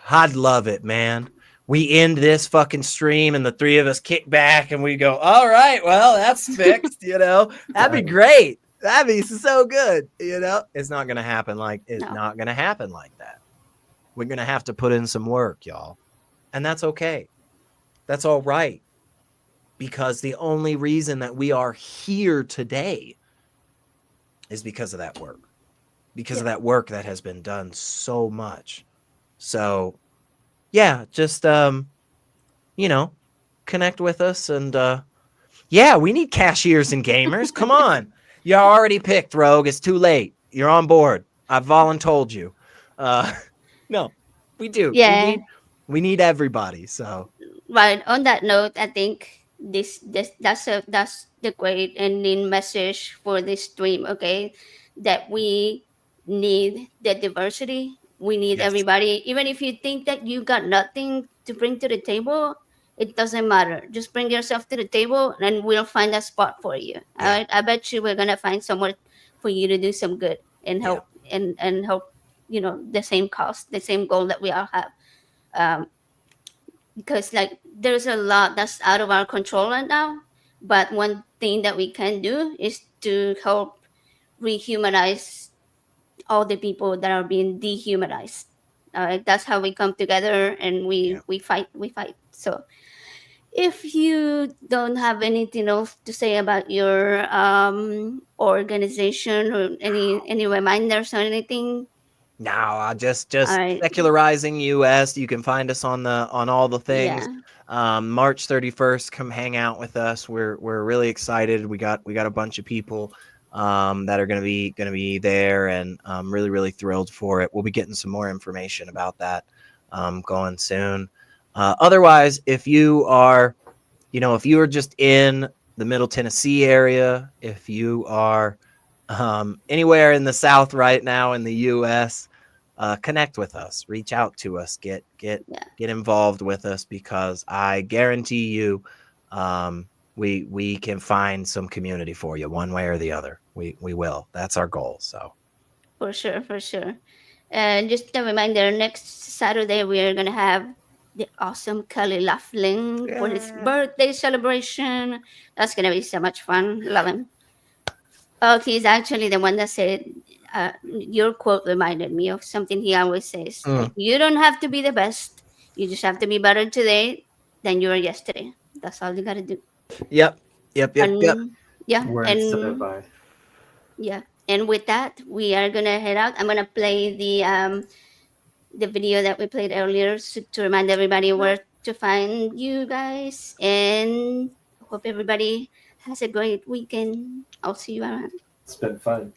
I'd love it, man. We end this fucking stream and the three of us kick back and we go, all right, well, that's fixed, That'd be great. That'd be so good, It's not going to happen No. that. We're going to have to put in some work, y'all. And that's okay. That's all right. Because the only reason that we are here today is because of that work. Because of that work that has been done so much. So, yeah, just, connect with us. And, we need cashiers and gamers. Come on. You already picked, Rogue. It's too late. You're on board. I've voluntold you. No, we do. Yeah. We need everybody. So, Right. On that note, I think that's the great ending message for this stream. Okay, that we need the diversity. We need yes. everybody. Even if you think that you got nothing to bring to the table, it doesn't matter. Just bring yourself to the table, and we'll find a spot for you. All Yeah. right. I bet you we're gonna find somewhere for you to do some good and Yeah. help and help. The same cause, the same goal that we all have. Um, because like there's a lot that's out of our control right now, but one thing that we can do is to help rehumanize all the people that are being dehumanized. All right, that's how we come together and Yeah. we fight. So if you don't have anything else to say about your organization or any reminders or anything. No, just All right. secularizing US. You can find us on all the things. Yeah, March 31st, come hang out with us. We're really excited. We got a bunch of people that are gonna be there, and I'm really thrilled for it. We'll be getting some more information about that going soon. Otherwise, if you are just in the Middle Tennessee area, if you are anywhere in the South right now in the U.S., connect with us, reach out to us, get yeah, involved with us, because I guarantee you, we can find some community for you one way or the other. We will. That's our goal. So for sure, for sure. And just a reminder, next Saturday we are gonna have the awesome Kelly Laughlin for his yeah. birthday celebration. That's gonna be so much fun. Love him. Oh, he's actually the one that said, your quote reminded me of something he always says. Like, you don't have to be the best. You just have to be better today than you were yesterday. That's all you gotta do. Yep. And yeah, Words to live and by. yeah, and with that, we are gonna head out. I'm gonna play the video that we played earlier to remind everybody where to find you guys. And hope everybody has a great weekend. I'll see you around. It's been fun.